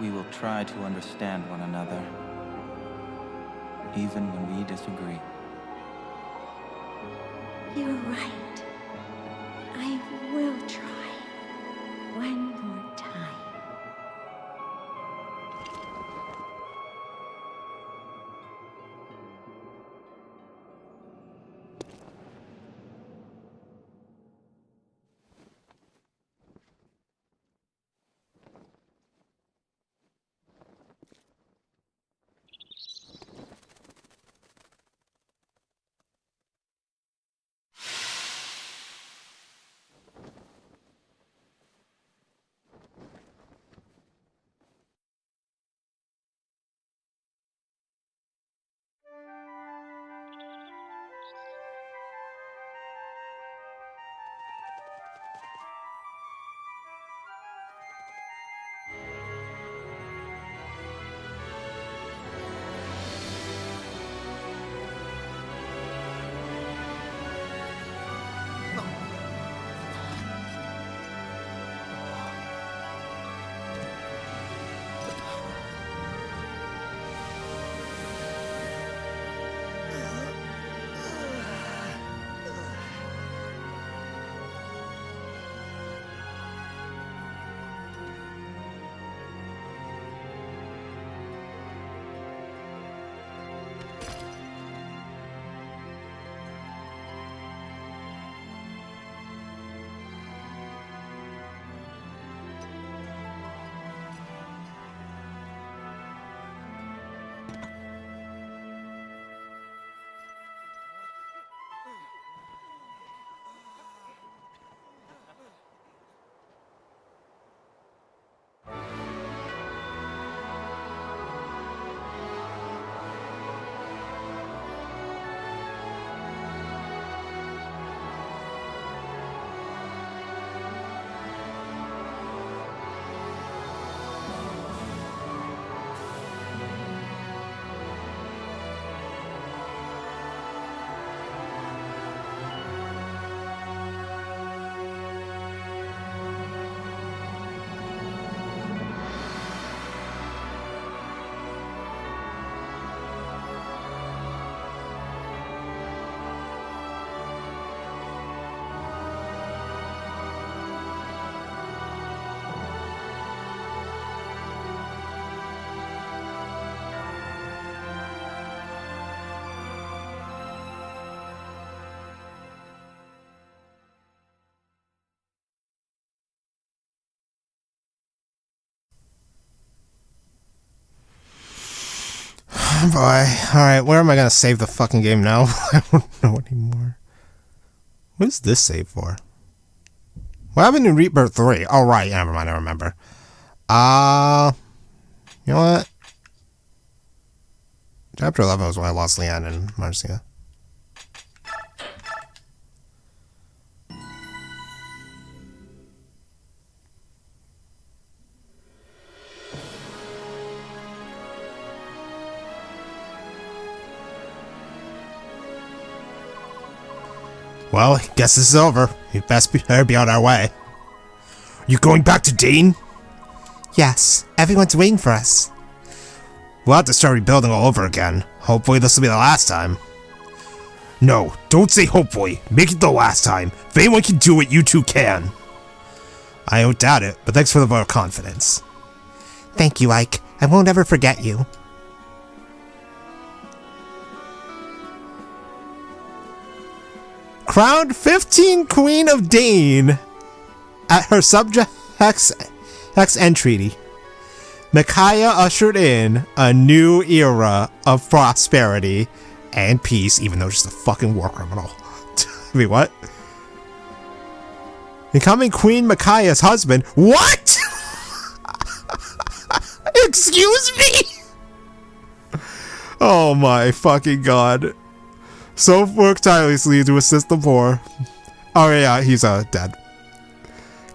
S6: We will try to understand one another, even when we disagree.
S7: You're right. I will try one more time.
S3: boy. Alright, where am I gonna save the fucking game now? I don't know anymore. What is this save for? What happened in Rebirth 3? Oh, right. Never mind. I remember. You know what? Chapter 11 was when I lost Leanne and Marcia.
S4: Well, guess this is over. We best be on our way. You going back to Dane?
S3: Yes, everyone's waiting for us.
S4: We'll have to start rebuilding all over again. Hopefully this will be the last time. No, don't say hopefully. Make it the last time. If anyone can do it, you two can. I don't doubt it, but thanks for the vote of confidence.
S3: Thank you, Ike. I won't ever forget you. Crowned 15th Queen of Dane at her subject's entreaty, Micaiah ushered in a new era of prosperity and peace, even though she's a fucking war criminal. Wait, what? Becoming Queen Micaiah's husband. What? Excuse me? Oh my fucking god. So worked tirelessly to assist the poor. Oh yeah, he's dead.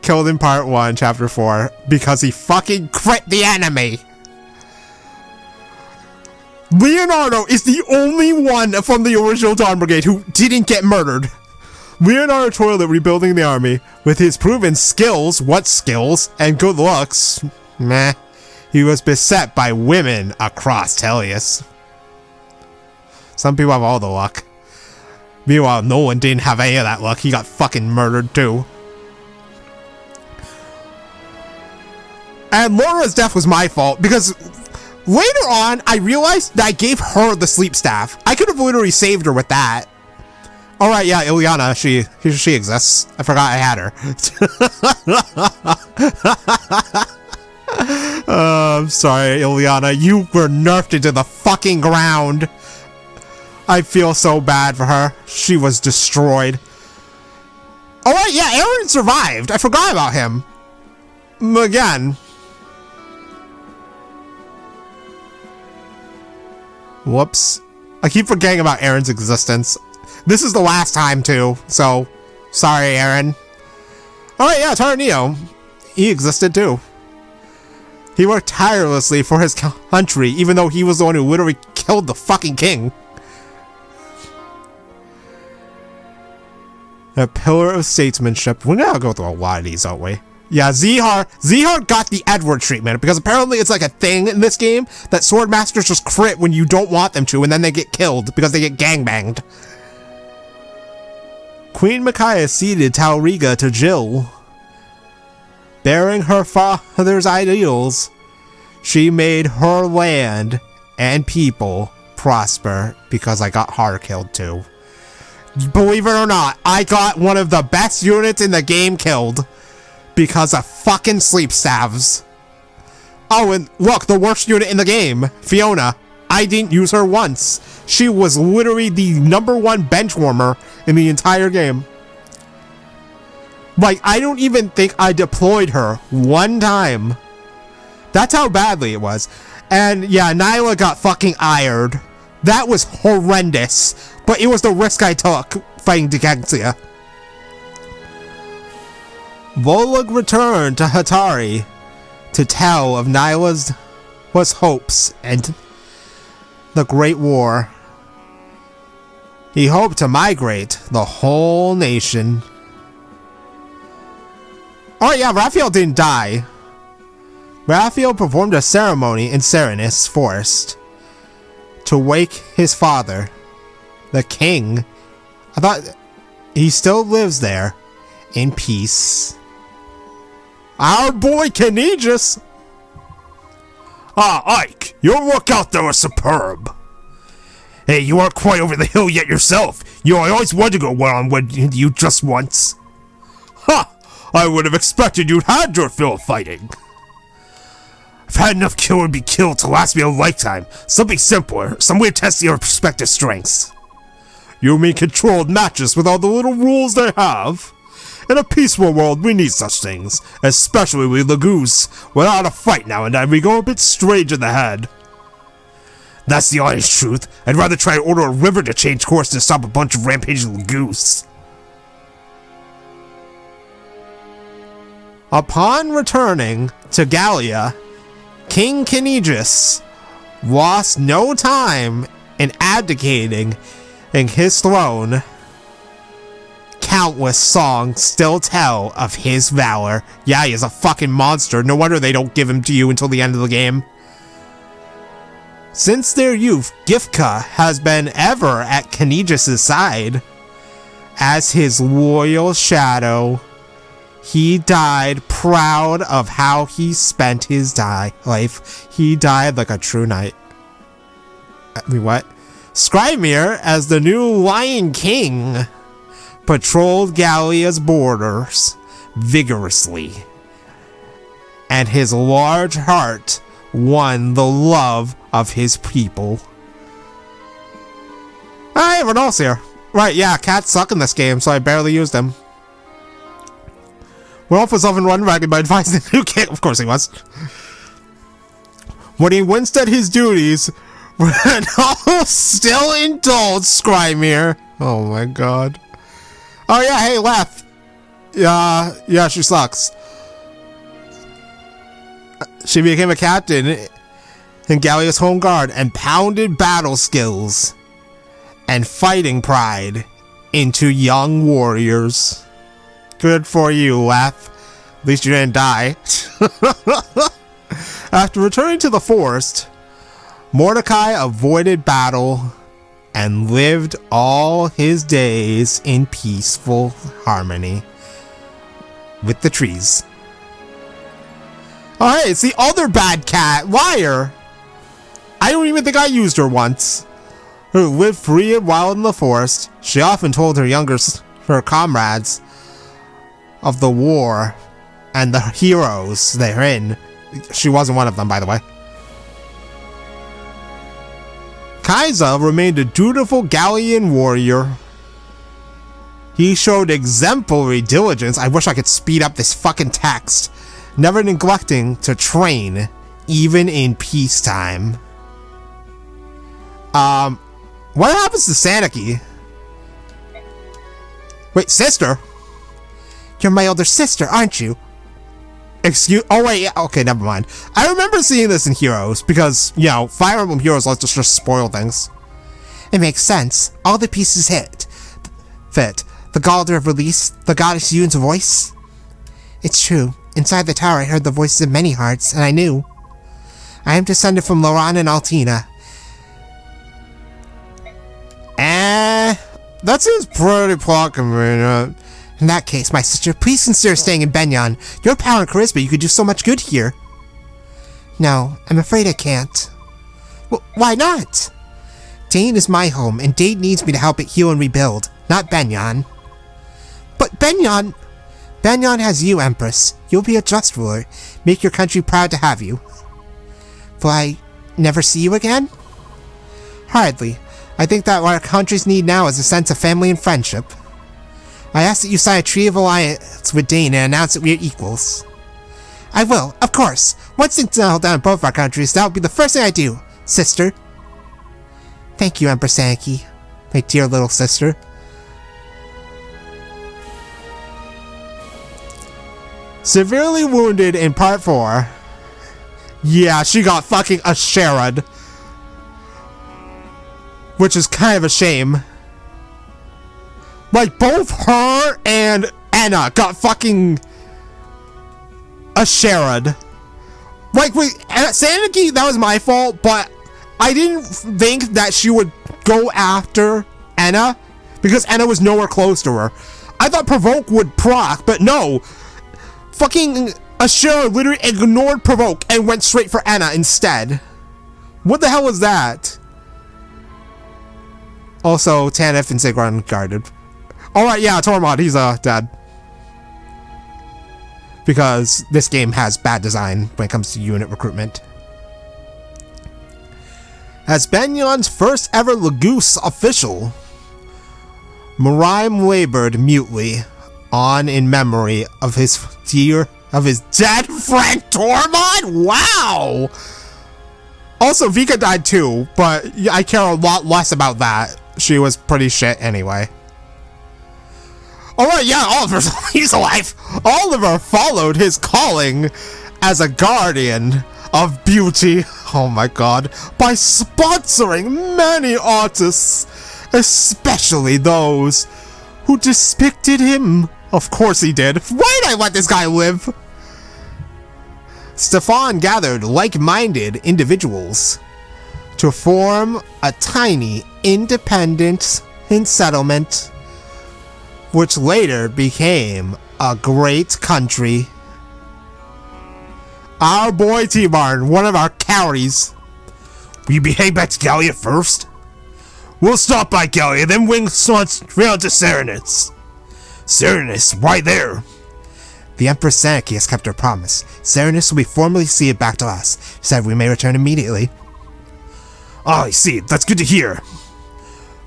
S3: Killed in part 1, chapter 4, because he fucking crit the enemy. Leonardo is the only one from the original Dawn Brigade who didn't get murdered. Leonardo toiled at rebuilding the army. With his proven skills, and good looks, meh, he was beset by women across Tellius. Some people have all the luck. Meanwhile, Nolan didn't have any of that luck. He got fucking murdered too. And Laura's death was my fault because later on I realized that I gave her the sleep staff. I could have literally saved her with that. Alright, yeah, Ilyana, she exists. I forgot I had her. I'm sorry, Ilyana. You were nerfed into the fucking ground. I feel so bad for her. She was destroyed. Alright, yeah, Aaron survived. I forgot about him. Again. Whoops. I keep forgetting about Aaron's existence. This is the last time, too. So, sorry, Aaron. Alright, yeah, Taranio. He existed, too. He worked tirelessly for his country, even though he was the one who literally killed the fucking king. A pillar of statesmanship. We're gonna go through a lot of these, aren't we? Yeah, Zihar got the Edward treatment, because apparently it's like a thing in this game that sword masters just crit when you don't want them to, and then they get killed because they get gangbanged. Queen Micaiah ceded Tauriga to Jill. Bearing her father's ideals, she made her land and people prosper because I got Har killed too. Believe it or not, I got one of the best units in the game killed because of fucking sleep staves. Oh, and look, the worst unit in the game, Fiona. I didn't use her once. She was literally the #1 bench warmer in the entire game. Like, I don't even think I deployed her one time. That's how badly it was. And yeah, Nyla got fucking ired. That was horrendous. But it was the risk I took fighting Degexia. Volug returned to Hatari to tell of Nyla's hopes and the Great War. He hoped to migrate the whole nation. Oh yeah, Raphael didn't die. Raphael performed a ceremony in Serenus Forest to wake his father, the king. I thought he still lives there in peace. Our boy Canegis!
S4: Ah, Ike, your work out there was superb. Hey, you aren't quite over the hill yet yourself. You know, I always wanted to go one-on-one with you just once. Ha! I would have expected you'd had your fill of fighting. I've had enough kill or be killed to last me a lifetime. Something simpler, some way to test your respective strengths. You mean controlled matches with all the little rules they have? In a peaceful world, we need such things, especially we Lagoos. Without a fight now and then, we go a bit strange in the head. That's the honest truth. I'd rather try to order a river to change course than stop a bunch of rampaging Lagoos.
S3: Upon returning to Gallia, King Canegis lost no time in abdicating his throne. Countless songs still tell of his valor. Yeah, he is a fucking monster. No wonder they don't give him to you until the end of the game. Since their youth, Gifka has been ever at Canegis' side. As his loyal shadow, he died proud of how he spent his life. He died like a true knight. I mean, what? Skrymir, as the new Lion King, patrolled Gallia's borders vigorously, and his large heart won the love of his people. Hey, everyone else here. Right, yeah, cats suck in this game, so I barely used them. Rolf was often run ragged by advising the new king. Of course he was. When he winced at his duties, Renault still indulged Skrymir. Oh my god. Oh yeah, hey, Lef. Yeah, she sucks. She became a captain in Gallia's home guard and pounded battle skills and fighting pride into young warriors. Good for you, Lef. At least you didn't die. After returning to the forest, Mordecai avoided battle and lived all his days in peaceful harmony with the trees. Oh hey, it's the other bad cat, Liar! I don't even think I used her once. Who lived free and wild in the forest. She often told her comrades of the war and the heroes therein. She wasn't one of them, by the way. Kaiza remained a dutiful Gallian warrior. He showed exemplary diligence. I wish I could speed up this fucking text. Never neglecting to train, even in peacetime. What happens to Saniki? Wait, sister? You're my older sister, aren't you? Oh wait, yeah, okay, never mind. I remember seeing this in Heroes, because, you know, Fire Emblem Heroes like to just spoil things. It makes sense. All the pieces fit. The Galder of Release, the Goddess Yoon's voice. It's true. Inside the tower I heard the voices of many hearts, and I knew. I am descended from Loran and Altina. That seems pretty plot convenient. In that case, my sister, please consider staying in Benyon. Your power and charisma, you could do so much good here. No, I'm afraid I can't. Well, why not? Dane is my home, and Dane needs me to help it heal and rebuild, not Benyon. But Benyon has you, Empress. You'll be a just ruler. Make your country proud to have you. Will I never see you again? Hardly. I think that what our countries need now is a sense of family and friendship. I ask that you sign a treaty of alliance with Dane and announce that we are equals. I will, of course. Once things settle down in both our countries, that will be the first thing I do, sister. Thank you, Empress Anki, my dear little sister. Severely wounded in Part 4. Yeah, she got fucking Asherad. Which is kind of a shame. Like, both her and Anna got fucking Asherad. Like, wait, Saniki, that was my fault, but I didn't think that she would go after Anna, because Anna was nowhere close to her. I thought Provoke would proc, but no. Fucking Asherad literally ignored Provoke and went straight for Anna instead. What the hell was that? Also, Tanif and Sigron guarded. Alright, yeah, Tormod, he's dead. Because this game has bad design when it comes to unit recruitment. As Banyon's first ever Laguz official, Marime labored mutely on in memory of his dead friend Tormod? Wow! Also, Vika died too, but I care a lot less about that. She was pretty shit anyway. Alright, yeah, Oliver, he's alive! Oliver followed his calling as a guardian of beauty, oh my god, by sponsoring many artists, especially those who depicted him. Of course he did. Why did I let this guy live? Stefan gathered like-minded individuals to form a tiny independent settlement, which later became a great country. Our boy T-Barn, one of our cowries.
S4: Will you be heading back to Gallia first? We'll stop by Gallia, then wing round to Serenus. Serenus, why there?
S3: The Empress Saniki has kept her promise. Serenus will be formally ceded back to us. She said we may return immediately.
S4: Oh, I see. That's good to hear.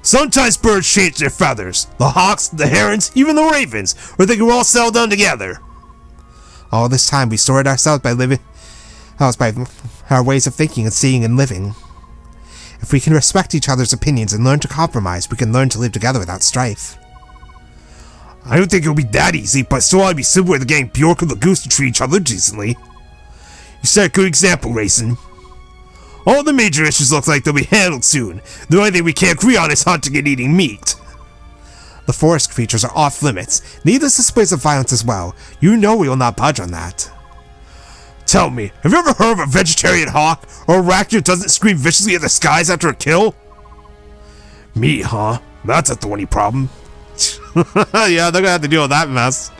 S4: Sometimes birds change their feathers. The hawks, the herons, even the ravens, or they can all settle down together.
S3: All this time we sorted ourselves by our ways of thinking and seeing and living. If we can respect each other's opinions and learn to compromise, we can learn to live together without strife.
S4: I don't think it'll be that easy, but still ought to be similar to getting Bjork and Laguz to treat each other decently. You set a good example, Raisin. All the major issues look like they'll be handled soon. The only thing we can't agree on is hunting and eating meat.
S3: The forest creatures are off limits. Needless displays of violence as well. You know we will not budge on that.
S4: Tell me, have you ever heard of a vegetarian hawk or a raccoon that doesn't scream viciously at the skies after a kill? Meat, huh? That's a thorny problem.
S3: Yeah, they're gonna have to deal with that mess.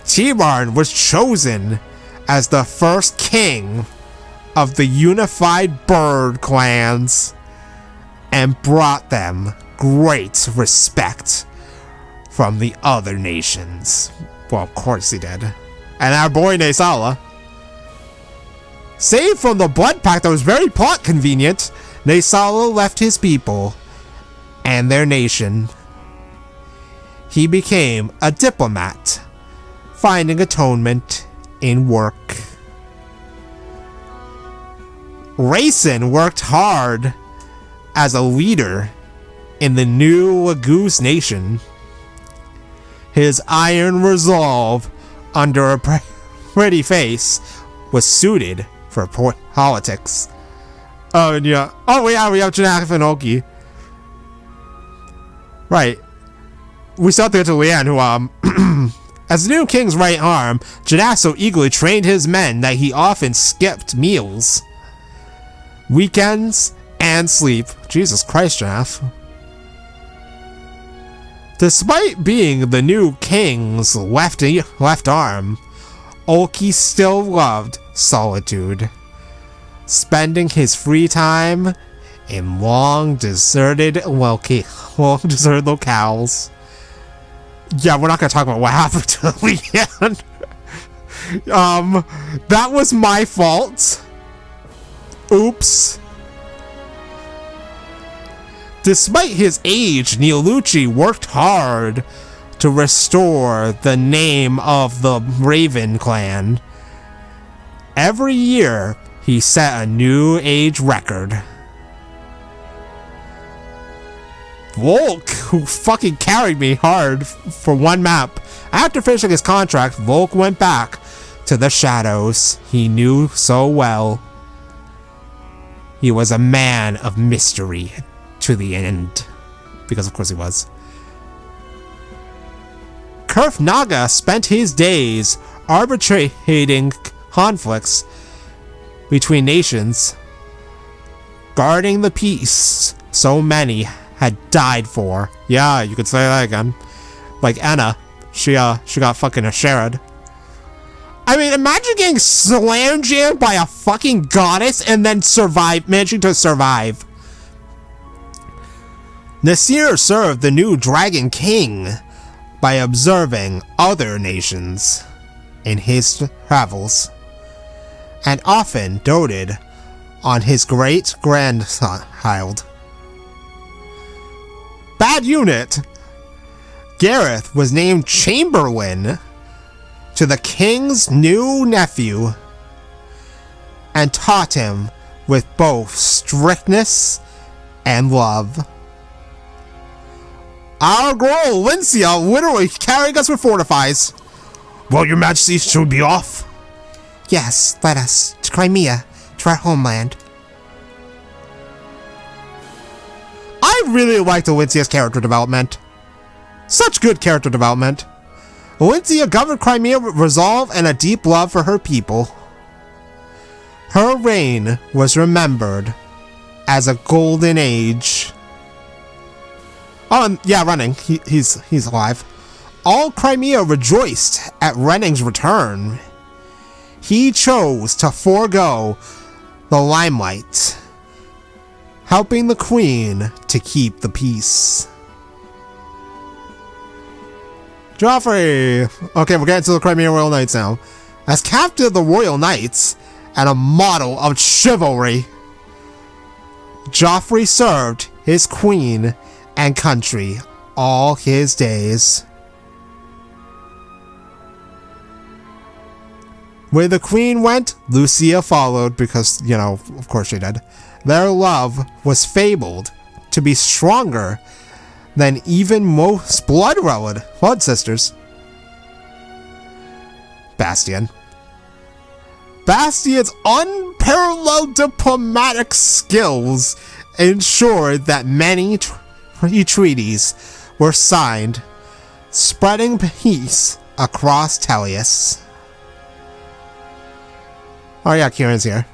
S3: T-Barn was chosen as the first king of the unified bird clans and brought them great respect from the other nations. Well, of course he did. And our boy Nesala. Save from the blood pact that was very plot convenient, Nesala left his people and their nation. He became a diplomat, finding atonement in work. Raisin worked hard as a leader in the new Laguz nation. His iron resolve under a pretty face was suited for politics. Oh, and yeah. Oh, yeah, we have Janaka and Oki. Right. We still have to get to Leanne, who, as the new king's right arm, Janaka so eagerly trained his men that he often skipped meals, weekends, and sleep. Jesus Christ, Janaka. Despite being the new king's left arm, Oki still loved solitude, spending his free time in long deserted locales. Yeah, we're not gonna talk about what happened to Leanne. That was my fault. Oops. Despite his age, Neolucci worked hard to restore the name of the Raven clan. Every year, he set a new age record. Volk, who fucking carried me hard for one map. After finishing his contract, Volk went back to the shadows he knew so well. He was a man of mystery to the end. Because of course he was. Kurf Naga spent his days arbitrating conflicts between nations, guarding the peace so many had died for. Yeah, you could say that again. Like Anna, she got fucking Asherad. I mean, imagine getting slam jammed by a fucking goddess and then managing to survive. Nasir served the new Dragon King by observing other nations in his travels, and often doted on his great-grandchild. Bad unit! Gareth was named Chamberlain to the king's new nephew and taught him with both strictness and love. Our girl, Lincia, literally carrying us with fortifies.
S4: Well, your majesty, should we be off?
S3: Yes, let us to Crimea, to our homeland. I really liked Lincia's character development. Such good character development. Lincia governed Crimea with resolve and a deep love for her people. Her reign was remembered as a golden age. Oh, and yeah, Renning. He's alive. All Crimea rejoiced at Renning's return. He chose to forego the limelight, helping the queen to keep the peace. Joffrey! Okay, we're getting to the Crimean Royal Knights now. As captain of the Royal Knights and a model of chivalry, Joffrey served his queen and country all his days. Where the queen went, Lucia followed because, you know, of course she did. Their love was fabled to be stronger than even most blood sisters. Bastion. Bastion's unparalleled diplomatic skills ensured that many treaties were signed, spreading peace across Tellius. Oh yeah, Kieran's here.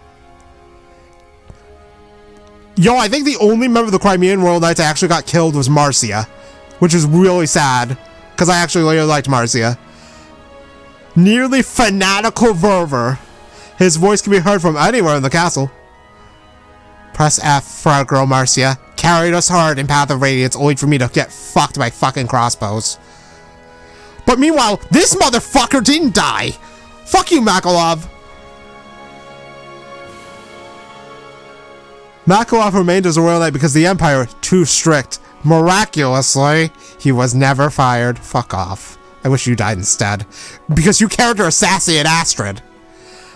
S3: Yo, I think the only member of the Crimean Royal Knights that actually got killed was Marcia, which is really sad, because I actually really liked Marcia. Nearly fanatical fervor. His voice can be heard from anywhere in the castle. Press F for our girl Marcia. Carried us hard in Path of Radiance, only for me to get fucked by fucking crossbows. But meanwhile, this motherfucker didn't die. Fuck you, Makalov. Makalov remained as a royal knight because the Empire was too strict. Miraculously, he was never fired. Fuck off. I wish you died instead. Because you character assassinated Astrid.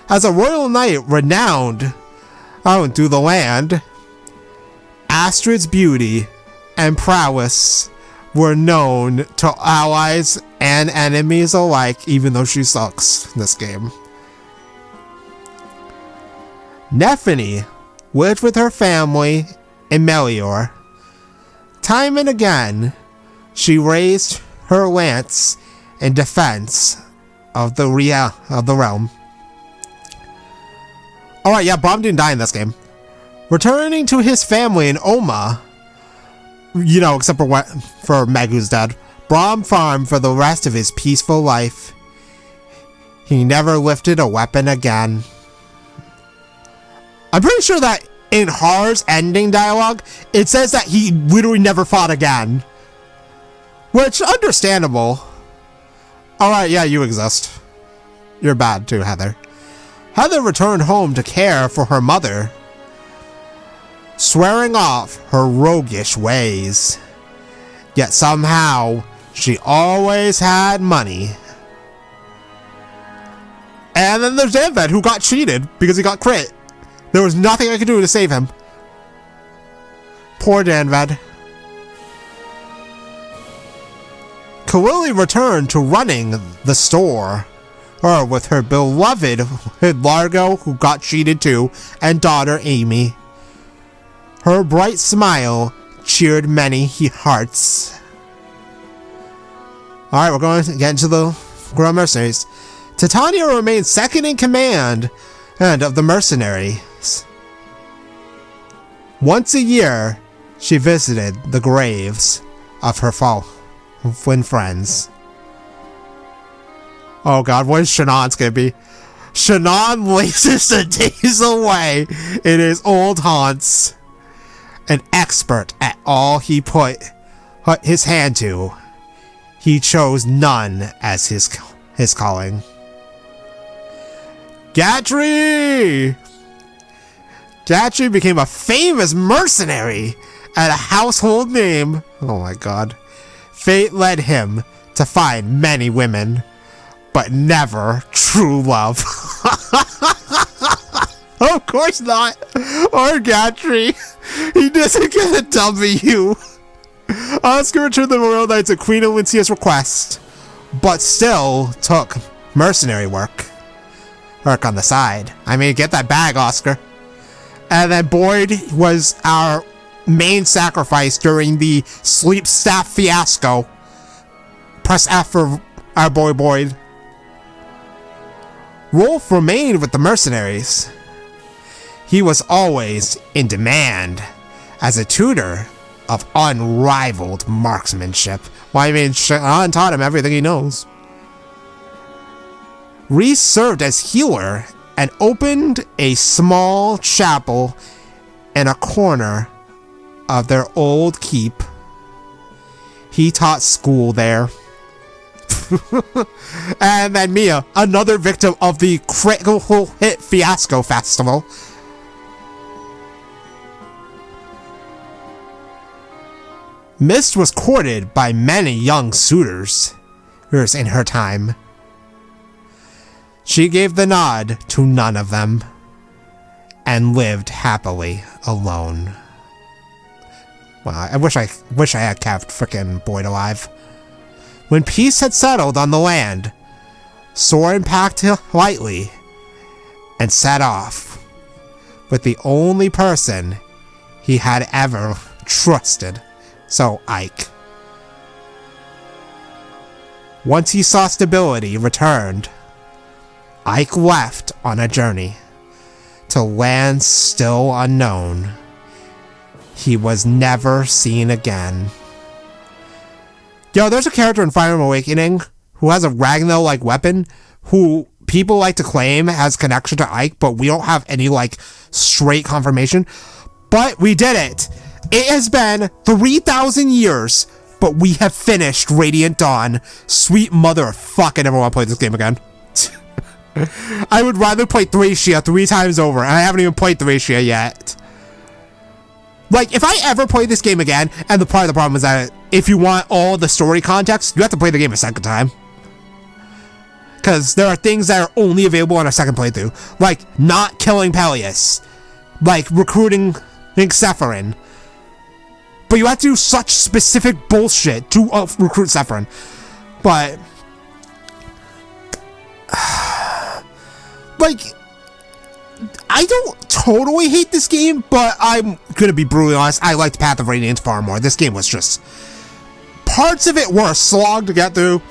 S3: As a royal knight renowned through the land, Astrid's beauty and prowess were known to allies and enemies alike, even though she sucks in this game. Nephany lived with her family in Melior. Time and again, she raised her lance in defense of the realm. Alright, yeah, Brom didn't die in this game. Returning to his family in Oma, you know, except for Meg, who's dead, Brom farmed for the rest of his peaceful life. He never lifted a weapon again. I'm pretty sure that in Har's ending dialogue, it says that he literally never fought again. Which, understandable. Alright, yeah, you exist. You're bad too, Heather. Heather returned home to care for her mother, swearing off her roguish ways. Yet somehow, she always had money. And then there's Danved, who got cheated because he got crit. There was nothing I could do to save him. Poor Danved. Kawili returned to running the store, with her beloved Largo, who got cheated too, and daughter Amy. Her bright smile cheered many hearts. Alright, we're going to get into the Royal Mercenaries. Titania remained second in command of the mercenaries. Once a year, she visited the graves of her fallen friends. Oh god, what is Shannon's gonna be? Shannon laces the days away in his old haunts. An expert at all he put his hand to, he chose none as his calling. Gatry! Gatry became a famous mercenary and a household name. Oh my god. Fate led him to find many women, but never true love. Of course not. Or Gatry. He doesn't get a W. Oscar returned the Royal Knights at Queen Elincia's request, but still took mercenary work on the side. I mean, get that bag, Oscar. And then Boyd was our main sacrifice during the sleep staff fiasco. Press F for our boy Boyd. Rolf remained with the mercenaries. He was always in demand as a tutor of unrivaled marksmanship. Well, I mean, Sean taught him everything he knows. Reese served as healer and opened a small chapel in a corner of their old keep. He taught school there. And then Mia, another victim of the critical hit fiasco festival. Mist was courted by many young suitors in her time. She gave the nod to none of them and lived happily alone. Wow, I wish I had kept frickin' Boyd alive. When peace had settled on the land, Soren packed lightly and set off with the only person he had ever trusted. So, Ike. Once he saw stability returned, Ike left on a journey to lands still unknown. He was never seen again. Yo, there's a character in Fire Emblem Awakening who has a Ragnar-like weapon who people like to claim has connection to Ike, but we don't have any, like, straight confirmation. But we did it! It has been 3,000 years, but we have finished Radiant Dawn. Sweet mother of fuck, I never want to play this game again. I would rather play Thracia 3 times over, and I haven't even played Thracia yet. Like, if I ever play this game again, and part of the problem is that if you want all the story context, you have to play the game a second time. Because there are things that are only available on a second playthrough. Like, not killing Peleus. Like, recruiting Sephirin. But you have to do such specific bullshit to recruit Sephirin. But... like... I don't totally hate this game, but I'm gonna be brutally honest, I liked Path of Radiance far more. This game was just... parts of it were a slog to get through.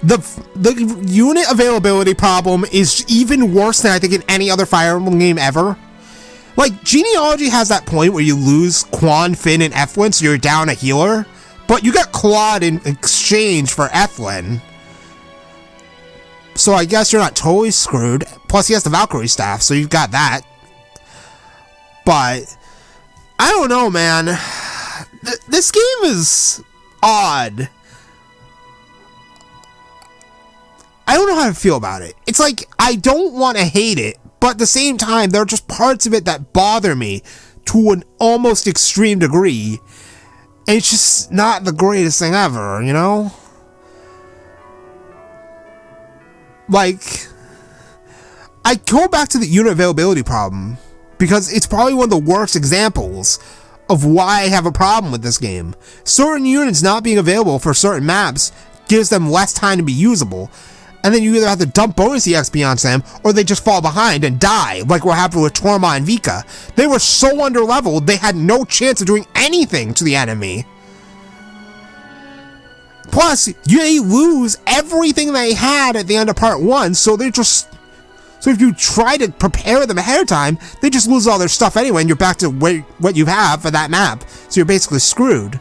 S3: The unit availability problem is even worse than I think in any other Fire Emblem game ever. Like, Genealogy has that point where you lose Quan, Finn, and Eflin, so you're down a healer, but you got Claude in exchange for Eflin. So I guess you're not totally screwed. Plus, he has the Valkyrie staff, so you've got that. But, I don't know, man. This game is odd. I don't know how to feel about it. It's like, I don't want to hate it, but at the same time, there are just parts of it that bother me to an almost extreme degree. And it's just not the greatest thing ever, you know? Like, I go back to the unit availability problem, because it's probably one of the worst examples of why I have a problem with this game. Certain units not being available for certain maps gives them less time to be usable, and then you either have to dump bonus EXP onto them, or they just fall behind and die, like what happened with Torma and Vika. They were so underleveled, they had no chance of doing anything to the enemy. Plus, they lose everything they had at the end of part 1, so they just... so if you try to prepare them ahead of time, they just lose all their stuff anyway, and you're back to what you have for that map. So you're basically screwed.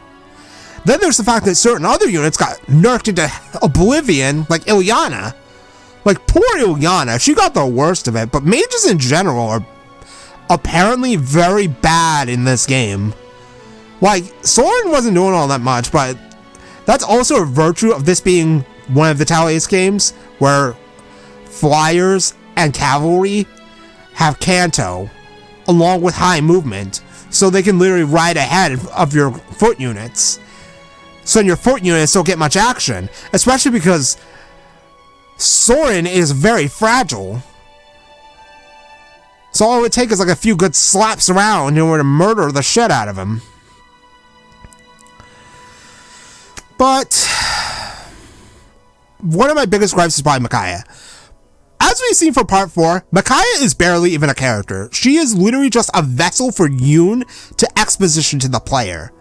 S3: Then there's the fact that certain other units got nerfed into oblivion, like Ilyana. Like, poor Ilyana, she got the worst of it, but mages in general are apparently very bad in this game. Like, Soren wasn't doing all that much, but that's also a virtue of this being one of the Tal Ace games, where flyers and cavalry have Kanto, along with high movement, so they can literally ride ahead of your foot units. So your foot units don't get much action, especially because Soren is very fragile. So all it would take is like a few good slaps around in order to murder the shit out of him. But one of my biggest gripes is probably Micaiah. As we've seen for part 4, Micaiah is barely even a character. She is literally just a vessel for Yoon to exposition to the player.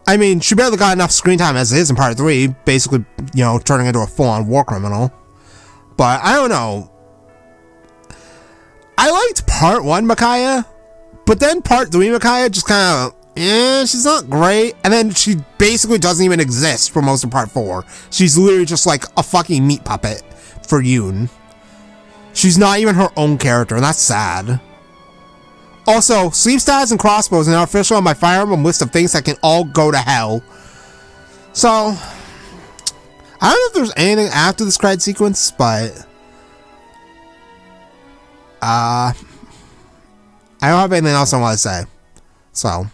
S3: I mean, she barely got enough screen time as it is in part 3, basically, you know, turning into a full-on war criminal. But I don't know. I liked part 1 Micaiah, but then part 3 Micaiah just kind of, she's not great. And then she basically doesn't even exist for most of part 4. She's literally just like a fucking meat puppet for Yoon. She's not even her own character, and that's sad. Also, sleep stats and crossbows are now official on my Fire Emblem list of things that can all go to hell. So, I don't know if there's anything after this credit sequence, but I don't have anything else I want to say. So,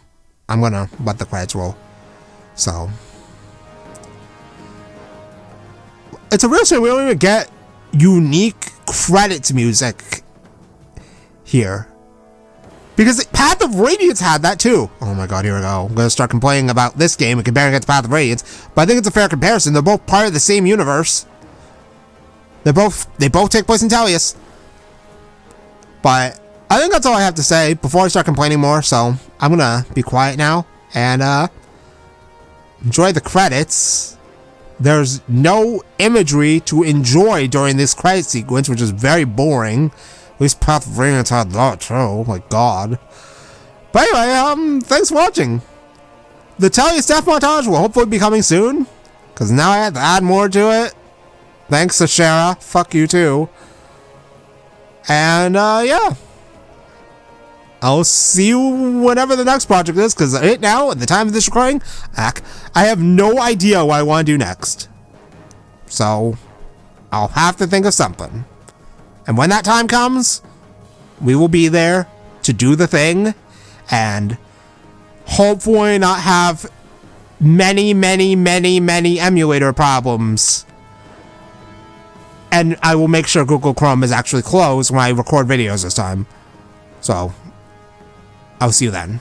S3: I'm gonna let the credits roll. So, it's a real shame we don't even get unique credits music here. Because Path of Radiance had that too. Oh my god, here we go. I'm gonna start complaining about this game and comparing it to Path of Radiance, but I think it's a fair comparison. They're both part of the same universe. They both take place in Tellius. But I think that's all I have to say before I start complaining more, so I'm gonna be quiet now and enjoy the credits. There's no imagery to enjoy during this credit sequence, which is very boring. At least Path of Radiance had that too. Oh my god. But anyway, thanks for watching. The Tellius Death Montage will hopefully be coming soon, because now I have to add more to it. Thanks to Shara. Fuck you too. And yeah. I'll see you whenever the next project is, because right now, at the time of this recording, I have no idea what I want to do next. So, I'll have to think of something. And when that time comes, we will be there to do the thing, and hopefully not have many emulator problems. And I will make sure Google Chrome is actually closed when I record videos this time. So, I'll see you then.